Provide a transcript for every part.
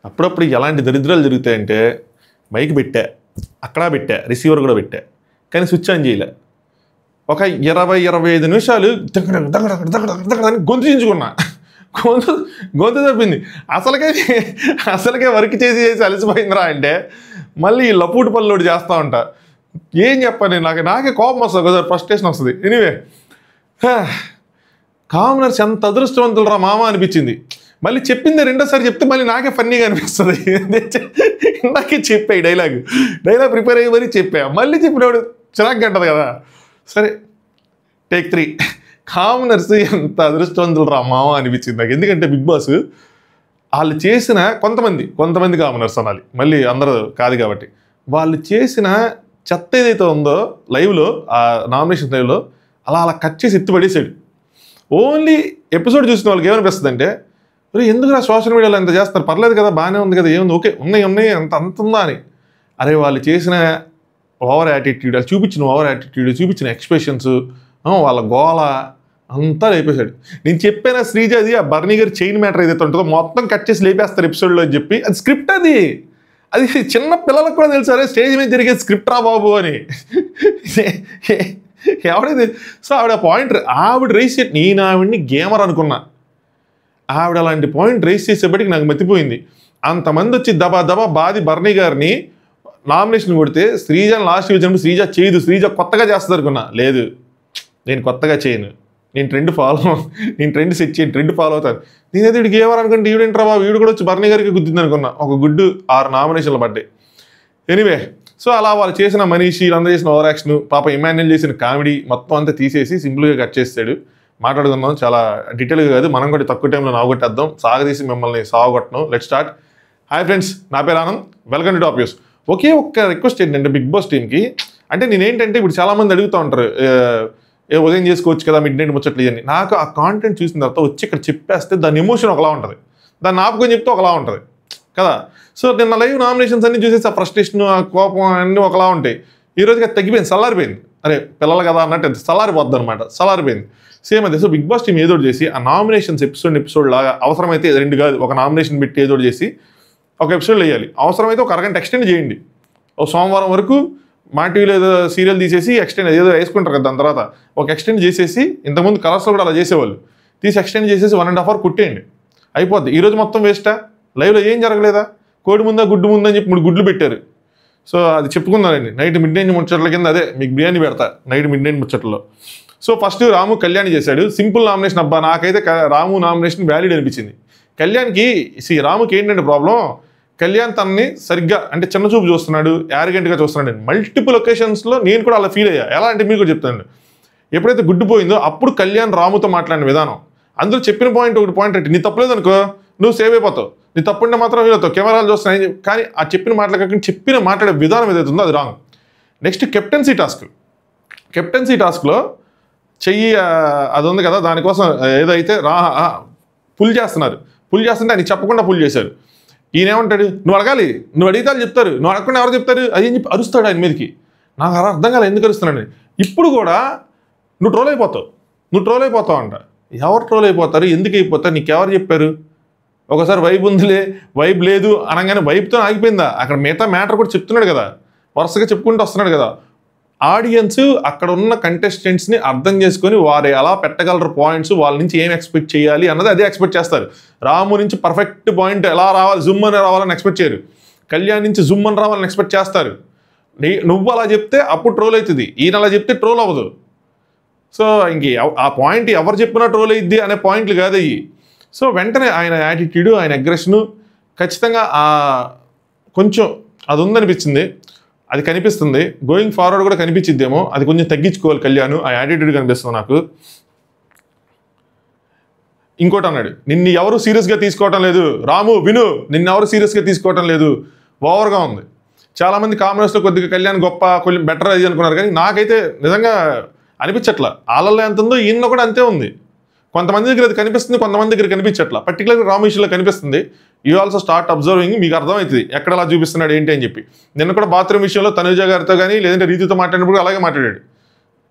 అప్పుడప్పుడు ఎలాంటి దరిద్రాలు జరుగుతాయంటే మైక్ పెట్టా, అక్కడ పెట్టా, రిసీవర్ కూడా పెట్టా, కానీ స్విచ్ ఆన్ చేయలే. ఒక 20-25 నిమిషాలు అని గొంతు చించుకున్నా. గొంతు తప్పింది. అసలుకే వర్క్ చేసి అలసిపోయిందిరా అంటే మళ్ళీ లపూటు పనులు చేస్తూ ఉంటా. ఏం చెప్పాను నాకే కోపం వస్తుంది, ఒకసారి ఫ్రస్ట్రేషన్ వస్తుంది. ఎనీవే, కామనర్స్ ఎంత అదృష్టవంతులు రా మామ అనిపించింది. మళ్ళీ చెప్పింది రెండోసారి చెప్తే మళ్ళీ నాకే ఫన్నీగా అనిపిస్తుంది. నాకే చెప్పా ఈ డైలాగ్ ప్రిపేర్ అయ్యి మరీ చెప్పా. మళ్ళీ చెప్పినప్పుడు చిరాకు అంటది కదా. సరే, టేక్ 3. కామనర్స్ ఎంత అదృష్టవంతులు రా మామ అనిపించింది నాకు. ఎందుకంటే బిగ్ బాస్ వాళ్ళు చేసిన కొంతమంది కామనర్స్ అనాలి, మళ్ళీ అందరూ కాదు కాబట్టి, వాళ్ళు చేసిన చెత్త ఏదైతే ఉందో లైవ్లో, ఆ నామినేషన్ లైవ్లో అలా కట్ చేసి ఎత్తిపడేసాడు. ఓన్లీ ఎపిసోడ్ చూసిన వాళ్ళకి ఏమనిపిస్తుంది అంటే, ఎందుకు నా సోషల్ మీడియాలో ఎంత చేస్తారు, పర్లేదు కదా, బాగానే ఉంది కదా, ఏముంది, ఓకే, ఉన్నాయి అంత ఉందా అని. అరే వాళ్ళు చేసిన ఓవర్ యాటిట్యూడ్, చూపించిన ఓవర్ యాటిట్యూడ్, చూపించిన ఎక్స్ప్రెషన్స్, వాళ్ళ గోల అంతా లేపేశాడు. నేను చెప్పాను శ్రీజాది ఆ బర్నీ గారి చైన్ మ్యాటర్ ఏదైతే ఉంటుందో మొత్తం కట్ చేసి లేపేస్తారు ఎపిసోడ్లో అని చెప్పి. అది స్క్రిప్ట్, అది చిన్న పిల్లలకు కూడా తెలుసు. అరే స్టేజ్ మీద జరిగే స్క్రిప్ట్ రా బాబు అని. ఎవడైతే సో ఆవిడ పాయింట్ ఆవిడ రైస్ చేసి, నేను ఆవిడ్ని గేమర్ అనుకున్నా. ఆవిడ అలాంటి పాయింట్ రైస్ చేసేప్పటికి నాకు మతిపోయింది. అంతమంది వచ్చి దబా బాది బర్నీ గారిని నామినేషన్ కొడితే శ్రీజాని లాస్ట్ వచ్చినప్పుడు శ్రీజ చేయదు, శ్రీజ కొత్తగా చేస్తుంది అనుకున్నా. లేదు, నేను కొత్తగా చేయను, నేను ట్రెండ్ సెట్ చేయను, ట్రెండ్ ఫాలో అవుతాను. నేనైతే వీడికి ఏమనుకుంటే ఈవిడేంట్రా బాబు, వీడు కూడా వచ్చి బర్నీ గారికి గుద్దింది అనుకున్నా. ఒక గుడ్డు 6 నామినేషన్లు పడ్డాయి. ఎనీవే, సో అలా వాళ్ళు చేసిన మనీషి, వీళ్ళందరూ చేసిన ఓవర్ యాక్షన్, పాప ఇమాన్యుల్ చేసిన కామెడీ మొత్తం అంతా తీసేసి సింపుల్గా కట్ చేస్తాడు. మాట్లాడుకుందాం, చాలా డీటెయిల్గా కాదు, మనం కూడా తక్కువ టైంలో నాగొట్టేద్దాం, సాగదీసి మిమ్మల్ని సాగొట్టడం. Let start. హాయ్ ఫ్రెండ్స్, నా పేరు Anand, welcome to top news. ఒకే ఒక్క రిక్వెస్ట్ ఏంటంటే బిగ్ బాస్ టీమ్కి, అంటే నేనేంటంటే ఇప్పుడు చాలామంది అడుగుతూ ఉంటారు, ఉదయం చేసుకోవచ్చు కదా మిడ్ నైట్ ముచ్చట్లు అని. నాకు ఆ కాంటెంట్ చూసిన తర్వాత వచ్చి ఇక్కడ చెప్పేస్తే దాని ఎమోషన్ ఒకలా ఉంటుంది, దాన్ని ఆపుకొని చెప్తే ఒకలా ఉంటుంది కదా. సో నిన్న లైవ్ నామినేషన్స్ అన్ని చూసేసి ఆ ఫ్రస్ట్రేషన్, ఆ కోపం అన్నీ ఒకలా ఉంటాయి. ఈ రోజుకి అది తగ్గిపోయింది, చల్లారిపోయింది. అరే పిల్లలు కదా అన్నట్టు చల్లారిపోద్ది అనమాట, చల్లారిపోయింది. సేమ్ అదే. సో బిగ్ బాస్ టీమ్ ఏదోటి చేసి ఆ నామినేషన్స్ ఎపిసోడ్ లాగా అవసరమైతే 2 కాదు, ఒక నామినేషన్ పెట్టి ఏదోటి చేసి ఒక ఎపిసోడ్లో వేయాలి. అవసరమైతే ఒక అరగంట ఎక్స్టెండ్ చేయండి. ఒక సోమవారం వరకు మా టీవీలో ఏదో సీరియల్ తీసేసి ఎక్స్టెండ్ ఏదో వేసుకుంటారు కదా, దాని తర్వాత ఒక ఎక్స్టెండ్ చేసేసి, ఇంతకుముందు కలర్స్లో కూడా అలా చేసేవాళ్ళు, తీసి ఎక్స్టెండ్ చేసేసి 1.5 అవర్ కుట్టేయండి, అయిపోద్ది. ఈరోజు మొత్తం వేస్టా, లైవ్లో ఏం జరగలేదా, కోడి ముందా గుడ్డు ముందా అని చెప్పి 3 గుడ్లు పెట్టారు. సో అది చెప్పుకుందానండి, నైట్ మిడ్ నైట్ ముచ్చట్ల కింద అదే మీకు బిర్యానీ పెడతా నైట్ మిడ్ నైట్ ముచ్చట్లలో. సో ఫస్ట్ రాము కళ్యాణ్ చేశాడు, సింపుల్ నామినేషన్. అబ్బా నాకైతే రాము నామినేషన్ వ్యాలిడ్ అనిపించింది. కళ్యాణ్కి రాముకి ఏంటంటే ప్రాబ్లం, కళ్యాణ్ తనని సరిగ్గా అంటే చిన్న చూపు చూస్తున్నాడు, యారగెంట్గా చూస్తున్నాడు. మల్టిపుల్ ఒకేషన్స్లో నేను కూడా అలా ఫీల్ అయ్యా. ఎలా అంటే మీకు కూడా చెప్తాను, ఎప్పుడైతే గుడ్డు పోయిందో అప్పుడు కళ్యాణ్ రాముతో మాట్లాడిన విధానం, అందులో చెప్పిన ఒకటి పాయింట్ అంటే, నీ తప్పలేదు అనుకో నువ్వు సేవ్ అయిపోతావు, నీ తప్పుంటే మాత్రం ఫీల్ అవుతావు, కెమెరాలు చూస్తున్నాయి. కానీ ఆ చెప్పిన మాటలు కాకుండా మాట్లాడే విధానం ఏదైతే ఉందో అది రాంగ్. నెక్స్ట్ కెప్టెన్సీ టాస్క్లో చెయ్యి అది ఉంది కదా, దానికోసం ఏదైతే పుల్ చేస్తుంటే ఆయన చెప్పకుండా పుల్ చేశారు. ఈయన ఏమంటాడు, నువ్వు అడగాలి, నువ్వు అడిగితే చెప్తారు, నువ్వు అడగకుండా ఎవరు చెప్తారు అది చెప్పి అరుస్తాడు ఆయన మీదకి. నాకు అర్థం కాలేదు ఎందుకు అరుస్తున్నాడు. ఇప్పుడు కూడా నువ్వు ట్రోల్ అయిపోతావు అంట. ఎవరు ట్రోల్ అయిపోతారు, ఎందుకు అయిపోతారు, నీకెవరు చెప్పారు? ఒకసారి వైబ్ ఉందిలే, వైబ్ లేదు అనగానే వైబ్తో ఆగిపోయిందా? అక్కడ మిగతా మ్యాటర్ కూడా చెప్తున్నాడు కదా, వరుసగా చెప్పుకుంటూ వస్తున్నాడు కదా. ఆడియన్స్ అక్కడ ఉన్న కంటెస్టెంట్స్ని అర్థం చేసుకొని వారు ఎలా పెట్టగలరు పాయింట్స్, వాళ్ళ నుంచి ఏం ఎక్స్పెక్ట్ చేయాలి అన్నది అదే ఎక్స్పెక్ట్ చేస్తారు. రాము నుంచి పర్ఫెక్ట్ పాయింట్ ఎలా రావాలి, జుమ్ అని రావాలని ఎక్స్పెక్ట్ చేయరు. కళ్యాణ్ నుంచి జుమ్ అని రావాలని ఎక్స్పెక్ట్ చేస్తారు. నువ్వు అలా చెప్తే అప్పుడు ట్రోల్ అవుతుంది, ఈయన అలా చెప్తే ట్రోల్ అవ్వదు. సో ఇంక ఆ పాయింట్ ఎవరు చెప్పినా ట్రోల్ అయ్యిద్ది అనే పాయింట్లు కాదు అయ్యి. సో వెంటనే ఆయన యాటిట్యూడు, ఆయన అగ్రెషను ఖచ్చితంగా కొంచెం అది ఉందనిపించింది, అది కనిపిస్తుంది. గోయింగ్ ఫార్వర్డ్ కూడా కనిపించిద్దేమో, అది కొంచెం తగ్గించుకోవాలి కళ్యాణ్, ఆ యాటిట్యూడ్ కనిపిస్తుంది నాకు. ఇంకోటి అన్నాడు, నిన్ను ఎవరు సీరియస్గా తీసుకోవటం లేదు రాము, విను, నిన్నెవరు సీరియస్గా తీసుకోవటం లేదు, ఓవర్గా ఉంది. చాలామంది కామెంట్స్లో కొద్దిగా కళ్యాణ్ గొప్ప, కొంచెం బెటర్ అది అనుకున్నారు, కానీ నాకైతే నిజంగా అనిపించట్లా. వాళ్ళల్లో ఎంత ఉందో ఈయన కూడా అంతే ఉంది. కొంతమంది దగ్గర అది కనిపిస్తుంది, కొంతమంది దగ్గర కనిపించట్లా. పర్టికులర్గా రాము విషయంలో కనిపిస్తుంది. యూ ఆల్సో స్టార్ట్ అబ్జర్వింగ్, మీకు అర్థమవుతుంది ఎక్కడ అలా చూపిస్తున్నాడు ఏంటి అని చెప్పి. నిన్న కూడా బాత్రూమ్ విషయంలో తనుజ గారితో కానీ లేదంటే రీతితో మాట్లాడినప్పుడు అలాగే మాట్లాడాడు.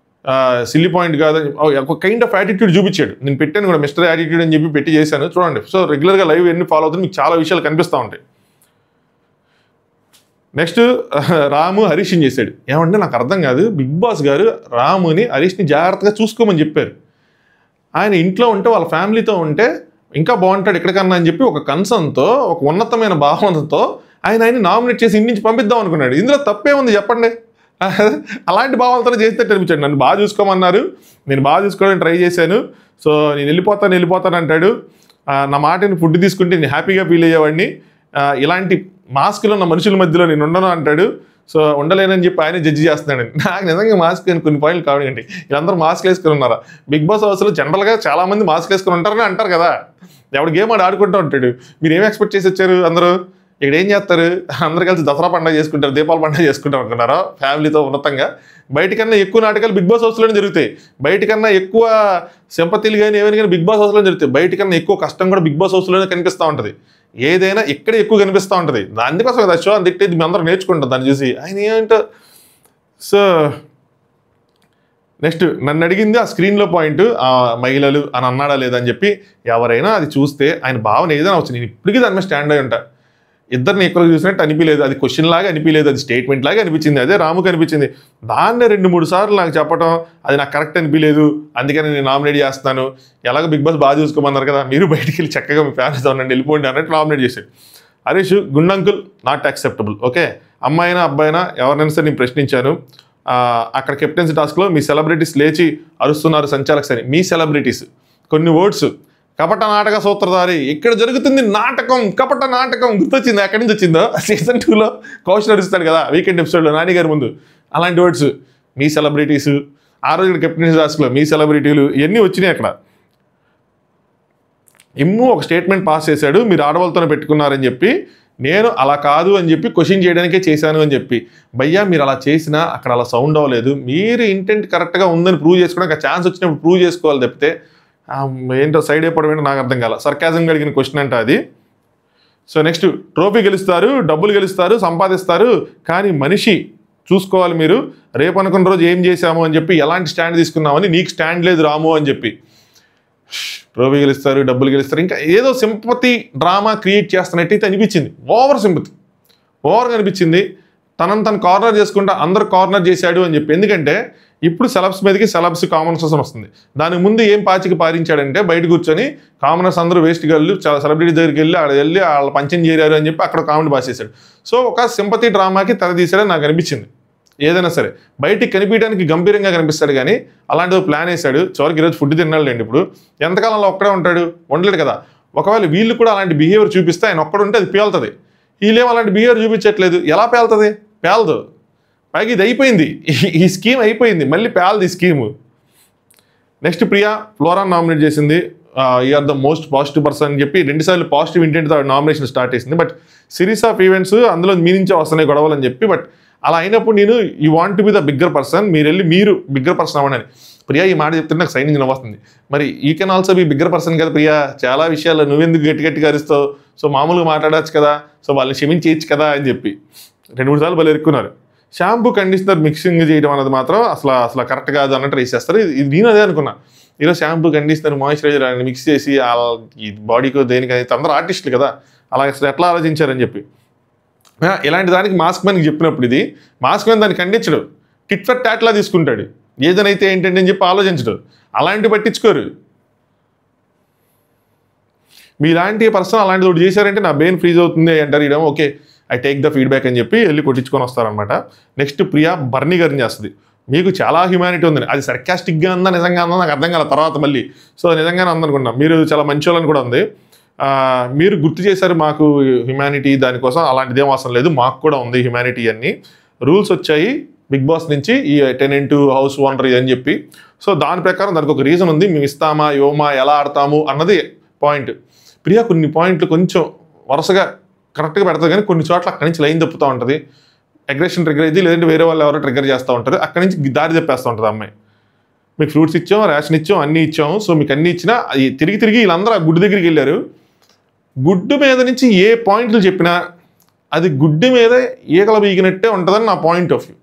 సిల్లీ పాయింట్ కాదని ఒక కైండ్ ఆఫ్ యాటిట్యూడ్ చూపించాడు. నేను పెట్టాను కూడా మిస్టర్ యాటిట్యూడ్ అని చెప్పి పెట్టి చేశాను చూడండి. సో రెగ్యులర్గా లైవ్ ఎన్ని ఫాలో అవుతుంది మీకు చాలా విషయాలు కనిపిస్తూ ఉంటాయి. నెక్స్ట్ రాము హరీష్ని చేశాడు. ఏమంటే నాకు అర్థం కాదు, బిగ్ బాస్ గారు రాముని హరీష్ని జాగ్రత్తగా చూసుకోమని చెప్పారు. ఆయన ఇంట్లో ఉంటే వాళ్ళ ఫ్యామిలీతో ఉంటే ఇంకా బాగుంటాడు ఎక్కడికన్నా అని చెప్పి ఒక కన్సర్న్తో, ఒక ఉన్నతమైన భావనతో ఆయన నామినేట్ చేసి ఇంటి నుంచి పంపిద్దాం అనుకున్నాడు. ఇందులో తప్పే ఉంది చెప్పండి? అలాంటి భావాలతో చేస్తే అనిపించాడు. నన్ను బాగా చూసుకోమన్నారు, నేను బాగా చూసుకోవడానికి ట్రై చేశాను, సో నేను వెళ్ళిపోతాను అంటాడు. నా మాటని ఫుడ్ తీసుకుంటే నేను హ్యాపీగా ఫీల్ అయ్యేవాడిని, ఇలాంటి మాస్క్లో ఉన్న మనుషుల మధ్యలో నేను ఉండను అంటాడు. సో ఉండలేనని చెప్పి ఆయన జడ్జి చేస్తున్నాడండి. నాకు నిజంగా మాస్క్ అని కొన్ని పాయింట్లు కావడండి. వీళ్ళందరూ మాస్క్ వేసుకుని ఉన్నారా? బిగ్ బాస్ హౌస్లో జనరల్గా చాలామంది మాస్క్ వేసుకుని ఉంటారని అంటారు కదా. ఎవడు గేమ్ ఆడుకుంటూ ఉంటాడు. మీరు ఏం ఎక్స్పెక్ట్ చేసి వచ్చారు? అందరూ ఇక్కడ ఏం చేస్తారు? అందరు కలిసి దసరా పండుగ చేసుకుంటారు, దీపావళి పండుగ చేసుకుంటారు అనుకున్నారా? ఫ్యామిలీతో ఉన్నతంగా బయటకన్నా ఎక్కువ నాటకాలు బిగ్ బాస్ హౌస్లోనే జరుగుతాయి. బయటకన్నా ఎక్కువ సింపతిలు కానీ ఏమైనా కానీ బిగ్ బాస్ హౌస్లోనే జరుగుతాయి. బయటకన్నా ఎక్కువ కష్టం కూడా బిగ్ బాస్ హౌస్లోనే కనిపిస్తూ ఉంటుంది. ఏదైనా ఇక్కడే ఎక్కువ కనిపిస్తూ ఉంటుంది. అందుకోసం కదా షో అని తిట్టేది, మేము అందరం నేర్చుకుంటాం దాన్ని చూసి. ఆయన ఏమంటో. సో నెక్స్ట్ నన్ను అడిగింది ఆ స్క్రీన్లో పాయింట్ మహిళలు అని అన్నాడా లేదని చెప్పి. ఎవరైనా అది చూస్తే ఆయన భావన ఏదైనా వచ్చు. నేను ఇప్పటికీ దాని మీద స్టాండ్ అయి ఉంటా. ఇద్దరిని ఎక్కువగా చూసినట్టు అనిపించలేదు, అది క్వశ్చన్ లాగా అనిపించలేదు, అది స్టేట్మెంట్ లాగా అనిపించింది. అదే రాముకి అనిపించింది. దాన్నే 2-3 సార్లు నాకు చెప్పడం అది నాకు కరెక్ట్ అనిపించలేదు, అందుకని నేను నామినేట్ చేస్తాను. ఎలాగో బిగ్ బాస్ బాగా చూసుకోమన్నారు కదా, మీరు బయటికి వెళ్ళి చక్కగా మీ ఫ్యాన్స్ ఉండండి, వెళ్ళిపోండి అన్నట్టు నామినేట్ చేశాడు. హరీష్ గుండంకుల్ నాట్ యాక్సెప్టబుల్. ఓకే, అమ్మాయినా అబ్బాయినా ఎవరినైనా సరే నేను ప్రశ్నించాను. అక్కడ కెప్టెన్సీ టాస్క్లో మీ సెలబ్రిటీస్ లేచి అరుస్తున్నారు సంచాలక సరే. మీ సెలబ్రిటీస్ కొన్ని వర్డ్స్ కపట నాటక సూత్రధారి, ఇక్కడ జరుగుతుంది నాటకం, కపట నాటకం గుర్తొచ్చింది. ఎక్కడి నుంచి వచ్చిందో సీజన్ 2లో కౌశల్ అరుస్తాడు కదా వీకెండ్ ఎపిసోడ్లో నాని గారి ముందు. అలాంటి వర్డ్స్ మీ సెలబ్రిటీస్, ఆ రోజు కెప్టెన్సీ టాస్క్లో మీ సెలబ్రిటీలు ఇవన్నీ వచ్చినాయి. అక్కడ ఇమ్ము ఒక స్టేట్మెంట్ పాస్ చేశాడు, మీరు ఆడవాళ్ళతోనే పెట్టుకున్నారని చెప్పి. నేను అలా కాదు అని చెప్పి క్వశ్చన్ చేయడానికే చేశాను అని చెప్పి. భయ్యా మీరు అలా చేసినా అక్కడ అలా సౌండ్ అవ్వలేదు, మీరు ఇంటెంట్ కరెక్ట్గా ఉందని ప్రూవ్ చేసుకోవడానికి ఆ ఛాన్స్ వచ్చినప్పుడు ప్రూవ్ చేసుకోవాలి తప్పితే ఏంటో సైడ్ అయిపోవడం ఏంటో నాకు అర్థం కాల. సర్కాజంగా అడిగిన క్వశ్చన్ అంట అది. సో నెక్స్ట్ ట్రోఫీ గెలుస్తారు, డబ్బులు గెలుస్తారు, సంపాదిస్తారు, కానీ మనిషి చూసుకోవాలి మీరు. రేపు అనుకున్న రోజు ఏం చేశాము అని చెప్పి, ఎలాంటి స్టాండ్ తీసుకున్నామని, నీకు స్టాండ్ లేదు రాము అని చెప్పి. ట్రోఫీ గెలుస్తారు, డబ్బులు గెలుస్తారు, ఇంకా ఏదో సింపతి డ్రామా క్రియేట్ చేస్తున్నట్టయితే అనిపించింది. ఓవర్ సింపతి, ఓవర్గా అనిపించింది. తను కార్నర్ చేసుకుంటా అందరు కార్నర్ చేశాడు అని చెప్పి. ఎందుకంటే ఇప్పుడు సెలబ్స్ మీదకి సెలబ్స్ కామనర్స్ వస్తుంది. దానికి ముందు ఏం పాచికి పారించాడంటే బయట కూర్చొని కామనర్స్ అందరూ వేస్ట్ గర్లు సెలబ్రిటీ దగ్గరికి వెళ్ళి వాళ్ళ పంచం చేరారు అని చెప్పి అక్కడ కామెడీ బాసేసాడు. సో ఒక సింపతి డ్రామాకి తెరదీశాడని నాకు అనిపించింది. ఏదైనా సరే బయటికి కనిపించడానికి గంభీరంగా కనిపిస్తాడు, కానీ అలాంటి ప్లాన్ వేశాడు. చివరికి ఈరోజు ఫుడ్ తిన్నాడులేండి. ఇప్పుడు ఎంతకాలంలో ఒక్కడే ఉంటాడు? ఉండలేడు కదా. ఒకవేళ వీళ్ళు కూడా అలాంటి బిహేవియర్ చూపిస్తే ఆయన ఒక్కడ ఉంటే అది పేలుతుంది. వీళ్ళేమో అలాంటి బిహేవియర్ చూపించట్లేదు. ఎలా పేలుతుంది? పేలదు. పైకి ఇది అయిపోయింది, ఈ స్కీమ్ అయిపోయింది, మళ్ళీ పేలది ఈ scheme. Next Priya Flora nominate చేసింది. You are the most positive person అని చెప్పి 2 సార్లు పాజిటివ్ ఇంటెంట్తో నామినేషన్ స్టార్ట్ చేసింది. బట్ సిరీస్ ఆఫ్ ఈవెంట్స్ అందులో మీ నుంచే వస్తున్నాయి గొడవలు అని చెప్పి. బట్ అలా అయినప్పుడు నేను you want to be the bigger person, మీరు బిగ్గర్ పర్సన్ అవ్వండి. ప్రియా ఈ మాట చెప్తుంటే నాకు సైనింగ్ నవ్వుతుంది. మరి you can also be bigger person కదా ప్రియా, చాలా విషయాల్లో నువ్వెందుకు గట్టిగా అరుస్తావు? సో మామూలుగా మాట్లాడచ్చు కదా, సో వాళ్ళని క్షమించేయచ్చు కదా అని చెప్పి 2-3 సార్లు వాళ్ళు ఎరుక్కున్నారు. షాంపూ కండిషనర్ మిక్సింగ్ చేయడం అనేది మాత్రం అసలు కరెక్ట్ కాదు అన్నట్టు రేస్ చేస్తారు. ఇది నేను అదే అనుకున్నా. ఈరోజు షాంపూ కండిషనర్ మాయిశ్చరైజర్ అని మిక్స్ చేసి ఈ బాడీకి దేనికైతే అందరూ ఆర్టిస్టులు కదా, అలా అసలు ఎట్లా ఆలోచించారని చెప్పి. ఇలాంటి దానికి మాస్క్ మ్యాన్కి చెప్పినప్పుడు ఇది మాస్క్ మ్యాన్ దాన్ని ఖండించడు, టిట్ ఫర్ టాట్లా తీసుకుంటాడు. ఏదైతే ఏంటంటే అని చెప్పి ఆలోచించడు, అలాంటి పట్టించుకోరు. మీలాంటి పర్సన్ అలాంటిది ఒకటి చేశారంటే నా బ్రెయిన్ ఫ్రీజ్ అవుతుంది అంటారు. ఇదేమో okay I take the feedback అని చెప్పి వెళ్ళి కొట్టించుకొని వస్తారనమాట. నెక్స్ట్ ప్రియా బర్నీ గారిని చేస్తుంది. మీకు చాలా హ్యుమానిటీ ఉందని, అది సర్కాస్టిక్గా ఉందా నిజంగా ఉందా నాకు అర్థం కాల తర్వాత మళ్ళీ. సో నిజంగానే ఉందనుకున్నా, మీరు చాలా మంచి వాళ్ళని కూడా ఉంది. మీరు గుర్తు చేశారు మాకు హ్యుమానిటీ, దానికోసం అలాంటిది ఏం అవసరం లేదు, మాకు కూడా ఉంది హ్యుమానిటీ అన్ని. రూల్స్ వచ్చాయి బిగ్ బాస్ నుంచి, ఈ టెనెంట్ హౌస్ ఓనర్ అని చెప్పి. సో దాని ప్రకారం దానికి ఒక రీజన్ ఉంది, మేము ఇస్తామా యోమా ఎలా ఆడతాము అన్నది పాయింట్. ప్రియా కొన్ని పాయింట్లు కొంచెం వరుసగా కరెక్ట్గా పెడతారు, కానీ కొన్ని చోట్ల అక్కడి నుంచి లైన్ తప్పుతూ ఉంటుంది. అగ్రెషన్ ట్రిగ్గర్ అయితే, లేదంటే వేరే వాళ్ళు ఎవరో ట్రిగ్గర్ చేస్తూ ఉంటారు, అక్కడి నుంచి దారి చెప్పేస్తూ ఉంటుంది అమ్మాయి. మీకు ఫ్రూట్స్ ఇచ్చాం, రేషన్ ఇచ్చాం, అన్నీ ఇచ్చాము, సో మీకు అన్నీ ఇచ్చినా అది తిరిగి వీళ్ళందరూ ఆ గుడ్డు దగ్గరికి వెళ్ళారు. గుడ్డు మీద నుంచి ఏ పాయింట్లు చెప్పినా అది గుడ్డు మీద ఈగల బీగినట్టే ఉంటుందని నా పాయింట్ ఆఫ్ వ్యూ.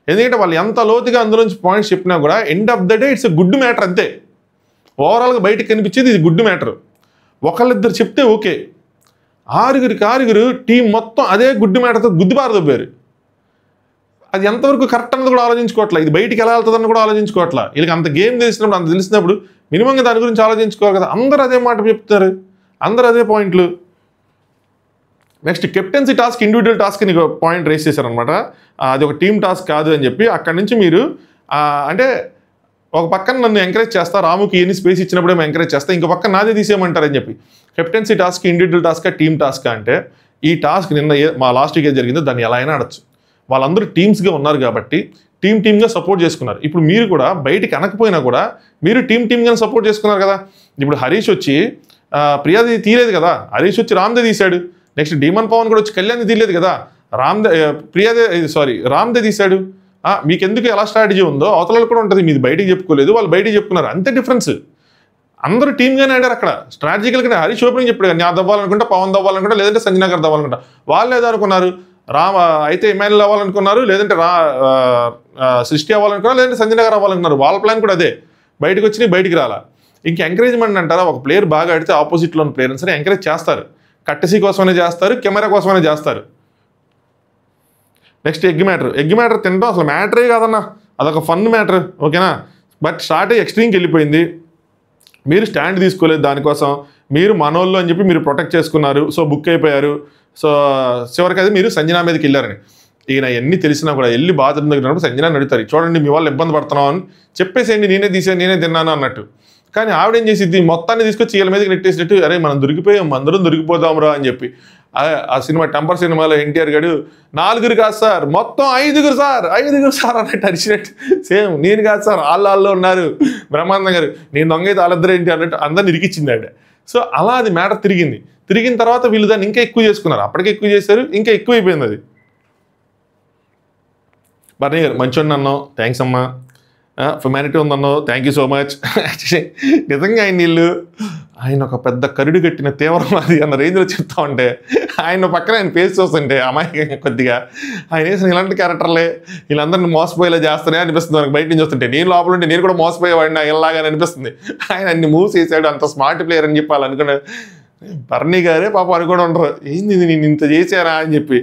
ఎందుకంటే వాళ్ళు ఎంత లోతుగా అందులోంచి పాయింట్స్ చెప్పినా కూడా end of the day it's a good matter అంతే. ఓవరాల్గా బయటకు కనిపించేది ఇది గుడ్ మ్యాటర్. ఒకళ్ళిద్దరు చెప్తే ఓకే, 6 టీం మొత్తం అదే గుడ్డు మ్యాటర్తో గుద్దిపారదొబ్బారు. అది ఎంతవరకు కరెక్ట్ అన్నది కూడా ఆలోచించుకోవట్లా, ఇది బయటికి ఎలా వెళ్తుందని కూడా ఆలోచించుకోవట్లా. వీళ్ళకి అంత గేమ్ తెలిసినప్పుడు, అంత తెలిసినప్పుడు మినిమంగా దాని గురించి ఆలోచించుకోవాలి కదా. అందరూ అదే మాట చెప్తారు, అందరూ అదే పాయింట్లు. Next captaincy task, individual task అని పాయింట్ రేస్ చేశారనమాట. అది ఒక టీమ్ టాస్క్ కాదు అని చెప్పి అక్కడి నుంచి మీరు అంటే ఒక పక్కన నన్ను ఎంకరేజ్ చేస్తా, రాముకి ఎన్ని స్పేస్ ఇచ్చినప్పుడు ఏమో ఎంకరేజ్ చేస్తా, ఇంకో పక్కన నాదే తీసేయమంటారని చెప్పి. Captaincy task individual task, team task అంటే ఈ టాస్క్ నిన్న మా లాస్ట్ వీక్ ఏది జరిగిందో దాన్ని ఎలా అయినా ఆడచ్చు. వాళ్ళందరూ టీమ్స్గా ఉన్నారు కాబట్టి టీమ్గా సపోర్ట్ చేసుకున్నారు. ఇప్పుడు మీరు కూడా బయటికి అనకపోయినా కూడా మీరు టీమ్గానే సపోర్ట్ చేసుకున్నారు కదా. ఇప్పుడు హరీష్ వచ్చి ప్రియాది తీయలేదు కదా, హరీష్ వచ్చి రామ్దే తీశాడు. నెక్స్ట్ డీమన్ పవన్ కూడా వచ్చి కళ్యాణ్ తీయలేదు కదా, రామ్దే తీశాడు. మీకు ఎందుకు ఎలా స్ట్రాటజీ ఉందో అవతల కూడా ఉంటుంది, మీది బయటికి చెప్పుకోలేదు, వాళ్ళు బయటికి చెప్పుకున్నారు, అంతే డిఫరెన్స్. అందరూ టీమ్గానే ఆడారు అక్కడ. స్ట్రాటజికల్గానే హరీష్ ఓపెనింగ్ చెప్పాడు, నేను దవ్వాలనుకుంటా, పవన్ దవ్వాలనుకుంటా, లేదంటే సంజయ్ నగర్ దవ్వాలనుకుంటా. వాళ్ళు ఏదో అనుకున్నారు, అయితే ఇమాన్యుల్ అవ్వాలనుకున్నారు, లేదంటే సృష్టి అవ్వాలనుకున్నారు, లేదంటే సంజయ్ నగర్ అవ్వాలనుకున్నారు. వాళ్ళ ప్లాన్ కూడా అదే, బయటకు వచ్చి బయటికి రాలా. ఇంక ఎంకరేజ్మెంట్ అంటారా, ఒక ప్లేయర్ బాగా ఆడితే ఆపోజిట్లో ఉన్న ప్లేయర్ సరే ఎంకరేజ్ చేస్తారు, కట్టసీ కోసమనే చేస్తారు, కెమెరా కోసమనే చేస్తారు. నెక్స్ట్ ఎగ్ మ్యాటర్ తినడం అసలు మ్యాటరే కాదన్నా, అదొక ఫన్ మ్యాటర్, ఓకేనా. బట్ స్టార్ట్ అయ్యి ఎక్స్ట్రీమ్కి వెళ్ళిపోయింది. మీరు స్టాండ్ తీసుకోలేదు దానికోసం, మీరు మనోళ్ళు అని చెప్పి మీరు ప్రొటెక్ట్ చేసుకున్నారు, సో బుక్ అయిపోయారు. సో చివరికి అది మీరు సంజనా మీదకి వెళ్ళారని. ఈయన ఎన్ని తెలిసినా కూడా వెళ్ళి బాత్రూమ్ దగ్గర ఉన్నప్పుడు సంజనా అడుగుతారు, చూడండి మీ వాళ్ళు ఇబ్బంది పడుతున్నావు అని చెప్పేసేయండి, నేనే తీసాను, నేనే తిన్నాను అన్నట్టు. కానీ ఆవిడేం చేసిద్ది, మొత్తాన్ని తీసుకొచ్చి వీళ్ళ మీదకి నెట్టేసినట్టు, అరే మనం దొరికిపోయాం, అందరం దొరికిపోదాంరా అని చెప్పి. ఆ సినిమా టెంపర్ సినిమాలో ఎన్టీఆర్ గారు 4 కాదు సార్, మొత్తం 5 సార్ అన్నట్టు అరిచినట్టు, సేమ్ నేను కాదు సార్, వాళ్ళు ఉన్నారు, బ్రహ్మానందం గారు నేను దొంగైతే వాళ్ళిద్దరు ఏంటి అన్నట్టు అందరిని ఇరికిచ్చింది ఆవిడ. సో అలా అది మ్యాటర్ తిరిగిన తర్వాత వీళ్ళు దాన్ని ఇంకా ఎక్కువ చేసుకున్నారు, అప్పటికే ఎక్కువ చేశారు, ఇంకా ఎక్కువ అయిపోయింది అది. బర్నీ గారు మంచోడిని అన్నావు, థ్యాంక్స్ అమ్మా, హ్యుమానిటీ ఉందన్నావు, థ్యాంక్ యూ సో మచ్. నిజంగా ఆయన ఒక పెద్ద కరుడు కట్టిన తీవ్రవాది అన్న రేంజ్లో చెప్తా ఉంటే, ఆయన పక్కన ఆయన ఫేస్ చూస్తుంటే అమాయకంగా కొద్దిగా ఆయన వేసిన ఇలాంటి క్యారెక్టర్లే వీళ్ళందరినీ మోసపోయేలా చేస్తానే అనిపిస్తుంది మనకు బయట నుంచి వస్తుంటే. నేను లోపల ఉంటే నేను కూడా మోసపోయేవాడిని ఇలాగానే అనిపిస్తుంది. ఆయన అన్ని మూవ్స్ వేసాడు, అంత స్మార్ట్ ప్లేయర్ అని చెప్పి వాళ్ళు అనుకునే బర్నీ గారే పాపం అనుకోవడం ఉంటారు, ఏంది నేను ఇంత చేశారా అని చెప్పి.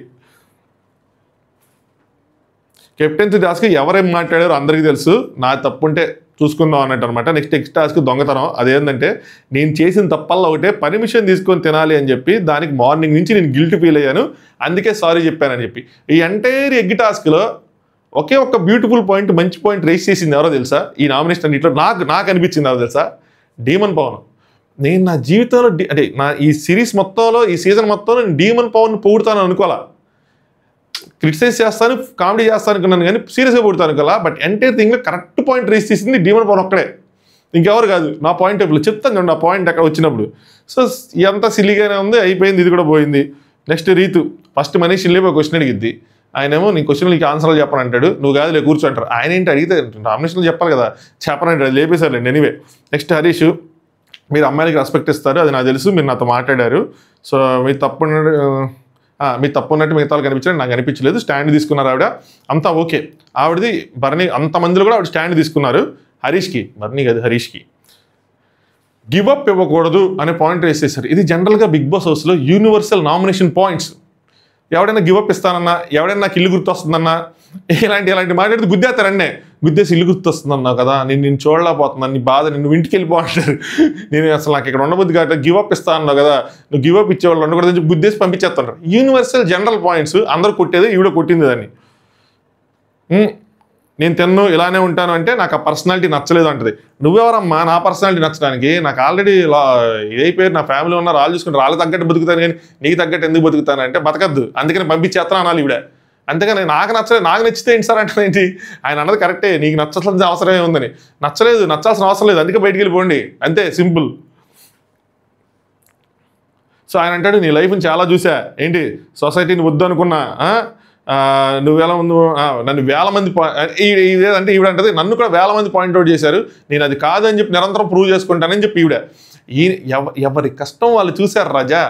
కెప్టెన్సీ టాస్క్ ఎవరేం మాట్లాడారో అందరికీ తెలుసు, నా తప్పు ఉంటే చూసుకుందాం అన్నట్టు అనమాట. నెక్స్ట్ టాస్క్ దొంగతనం. అదేంటంటే నేను చేసిన తప్పల్లో ఒకటే పర్మిషన్ తీసుకొని తినాలి అని చెప్పి దానికి మార్నింగ్ నుంచి నేను గిల్ట్ ఫీల్ అయ్యాను, అందుకే సారీ చెప్పానని చెప్పి. ఈ ఎంటైర్ ఎగ్ టాస్క్లో ఒకే ఒక్క బ్యూటిఫుల్ పాయింట్, మంచి పాయింట్ రేస్ చేసింది ఎవరో తెలుసా, ఈ నామినేషన్ అన్నింటిలో నాకు అనిపించింది ఎవరో తెలుసా, డీమన్ పవన్. నేను నా జీవితంలో అంటే ఈ సిరీస్ మొత్తంలో, ఈ సీజన్ మొత్తంలో నేను డీమన్ పవన్ పొగుడుతాను అనుకోవాలా. క్రిటిసైజ్ చేస్తాను, కామెడీ చేస్తాను అనుకున్నాను, కానీ సీరియస్గా పొగుడుతాను కదా. బట్ ఎంటైర్ థింగ్లో కరెక్ట్ పాయింట్ రేస్ చేసింది డీమన్ పవన్ ఒక్కడే, ఇంకెవరు కాదు. నా పాయింట్ టేబుల్ చెప్తాను చూడండి, ఆ పాయింట్ అక్కడ వచ్చినప్పుడు. సో ఎంత సిల్లీగానే ఉంది, అయిపోయింది, ఇది కూడా పోయింది. నెక్స్ట్ రీతు ఫస్ట్ మనీష్ లేపో క్వశ్చన్ అడిగిద్ది, ఆయనేమో నీ క్వశ్చన్ నీకు ఆన్సర్లు చెప్పనంటాడు, నువ్వు కాదులే కూర్చోంటారు. ఆయన ఏంటి అడిగితే నామినేషన్లు చెప్పాలి కదా, చెప్పనంటాడు, అది లేపేశారులేండి. ఎనీవే నెక్స్ట్ హరీష్, మీరు అమ్మాయిలకి రెస్పెక్ట్ ఇస్తారు, అది నాకు తెలుసు, మీరు నాతో మాట్లాడారు, సో మీ తప్పు ఉన్నట్టు మిగతా వాళ్ళకి అనిపించలేదు, నాకు అనిపించలేదు, స్టాండ్ తీసుకున్నారు ఆవిడ, అంతా ఓకే. ఆవిడది బర్నీ అంతమందిలో కూడా ఆవిడ స్టాండ్ తీసుకున్నారు. హరీష్కి, బర్నీ కాదు హరీష్కి గివ్ అప్ ఇవ్వకూడదు అనే పాయింట్ వేసేసారు. ఇది జనరల్గా బిగ్ బాస్ హౌస్లో యూనివర్సల్ నామినేషన్ పాయింట్స్. ఎవడైనా గివప్ ఇస్తానన్నా, ఎవడైనా నాకు ఇల్లు గుర్తొస్తుందన్నా, ఇలాంటి మాట్లాడితే గుద్దేస్తారన్నే, గుద్దేసి ఇల్లు గుర్తొస్తుందన్నావు కదా, నేను చూడలేకపోతున్నాను, నీ బాధ, నిన్ను ఇంటికి వెళ్ళిపోంటారు, నేను అసలు నాకు ఇక్కడ ఉండబుద్ది కాబట్టి గివప్ ఇస్తా అన్నావు కదా, నువ్వు గివప్ ఇచ్చేవాళ్ళు ఉండకూడదని గుద్దేసి పంపించేస్తుంటారు. యూనివర్సల్ జనరల్ పాయింట్స్, అందరూ కొట్టేది, ఈవిడ కొట్టింది దాన్ని. నేను తిన్ను ఇలానే ఉంటాను అంటే నాకు ఆ పర్సనాలిటీ నచ్చలేదు అంటది. నువ్వెవరమ్మా నా పర్సనాలిటీ నచ్చడానికి, నాకు ఆల్రెడీ ఇదైపోయారు, నా ఫ్యామిలీ ఉన్నారు, వాళ్ళు చూసుకుంటే వాళ్ళ తగ్గట్టు బతుకుతాను, కానీ నీకు తగ్గట్టు ఎందుకు బతుకుతాను అంటే బతకద్దు, అందుకని పంపించేస్తాను అనాలి ఈవిడ. అంతేగాని నాకు నచ్చలేదు, నాకు నచ్చితే ఏంటి సార్ అంటే ఏంటి, ఆయన అన్నది కరెక్టే, నీకు నచ్చాల్సిన అవసరమే ఉందని. నచ్చలేదు, నచ్చాల్సిన అవసరం లేదు, అందుకే బయటికి వెళ్ళిపోండి, అంతే సింపుల్. సో ఆయన అంటాడు, నీ లైఫ్ని చాలా చూసా, ఏంటి సొసైటీని వద్దు అనుకున్నా, నువ్వేలా ముందు నన్ను వేల మంది ఇదేదంటే ఈవిడ అంటది, నన్ను కూడా వేల మంది పాయింట్అవుట్ చేశారు, నేను అది కాదని చెప్పి నిరంతరం ప్రూవ్ చేసుకుంటానని చెప్పి ఈవిడ. ఎవరి కష్టం వాళ్ళు చూశారు రాజా.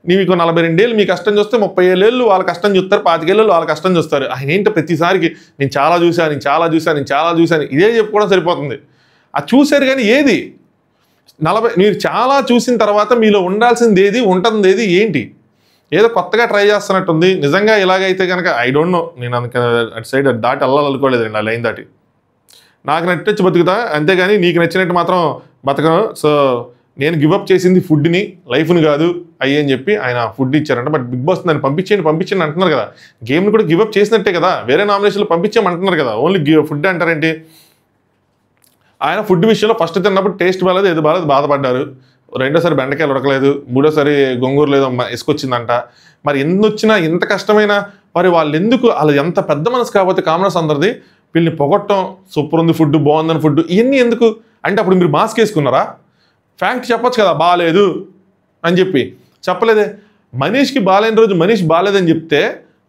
నీకు 42 ఏళ్ళు మీ కష్టం చూస్తే 37 ఏళ్ళు వాళ్ళ కష్టం చూస్తారు, 25 ఏళ్ళు వాళ్ళ కష్టం చూస్తారు. ఆయన ఏంటో ప్రతిసారికి నేను చాలా చూశాను ఇదే చెప్పుకోవడం సరిపోతుంది. అది చూశారు కానీ ఏది 40 మీరు చాలా చూసిన తర్వాత మీలో ఉండాల్సింది ఏది, ఉంటుంది ఏది, ఏంటి ఏదో కొత్తగా ట్రై చేస్తున్నట్టుంది. నిజంగా ఇలాగైతే కనుక ఐ డోంట్ నో, నేను అందుకే అటు సైడ్ దాటి వెళ్ళాలనుకోలేదండి. ఆ లైన్ దాటి నాకు నచ్చొచ్చి బతుకుతా, అంతేగాని నీకు నచ్చినట్టు మాత్రం బతకను. సో నేను గివప్ చేసింది ఫుడ్ని, లైఫ్ని కాదు అయ్యి అని చెప్పి ఆయన ఫుడ్ ఇచ్చారంట. బట్ బిగ్ బాస్ దాన్ని పంపించండి అంటున్నారు కదా, గేమ్ని కూడా గివప్ చేసినట్టే కదా, వేరే నామినేషన్లో పంపించామంటున్నారు కదా, ఓన్లీ ఫుడ్ అంటారేంటి? ఆయన ఫుడ్ విషయంలో ఫస్ట్ తిన్నప్పుడు టేస్ట్ బాగాలేదు, ఏది బాగాలేదు, బాధపడ్డారు. రెండోసారి బెండకాయలు ఉడకలేదు, మూడోసారి గొంగూరు లేదో ఇసుకొచ్చిందంట. మరి ఎన్నొచ్చినా ఎంత కష్టమైనా మరి వాళ్ళు ఎంత పెద్ద మనసు కాకపోతే కామనర్స్ అందరిది వీళ్ళని పొగట్టం, సూపర్ ఉంది ఫుడ్, బాగుందని ఫుడ్, ఇవన్నీ ఎందుకు అంటే అప్పుడు మీరు మాస్క్ వేసుకున్నారా? ఫ్యాక్ట్ చెప్పొచ్చు కదా బాగాలేదు అని చెప్పి, చెప్పలేదే. మనీష్కి బాగాలేని రోజు మనీష్ బాగాలేదని చెప్తే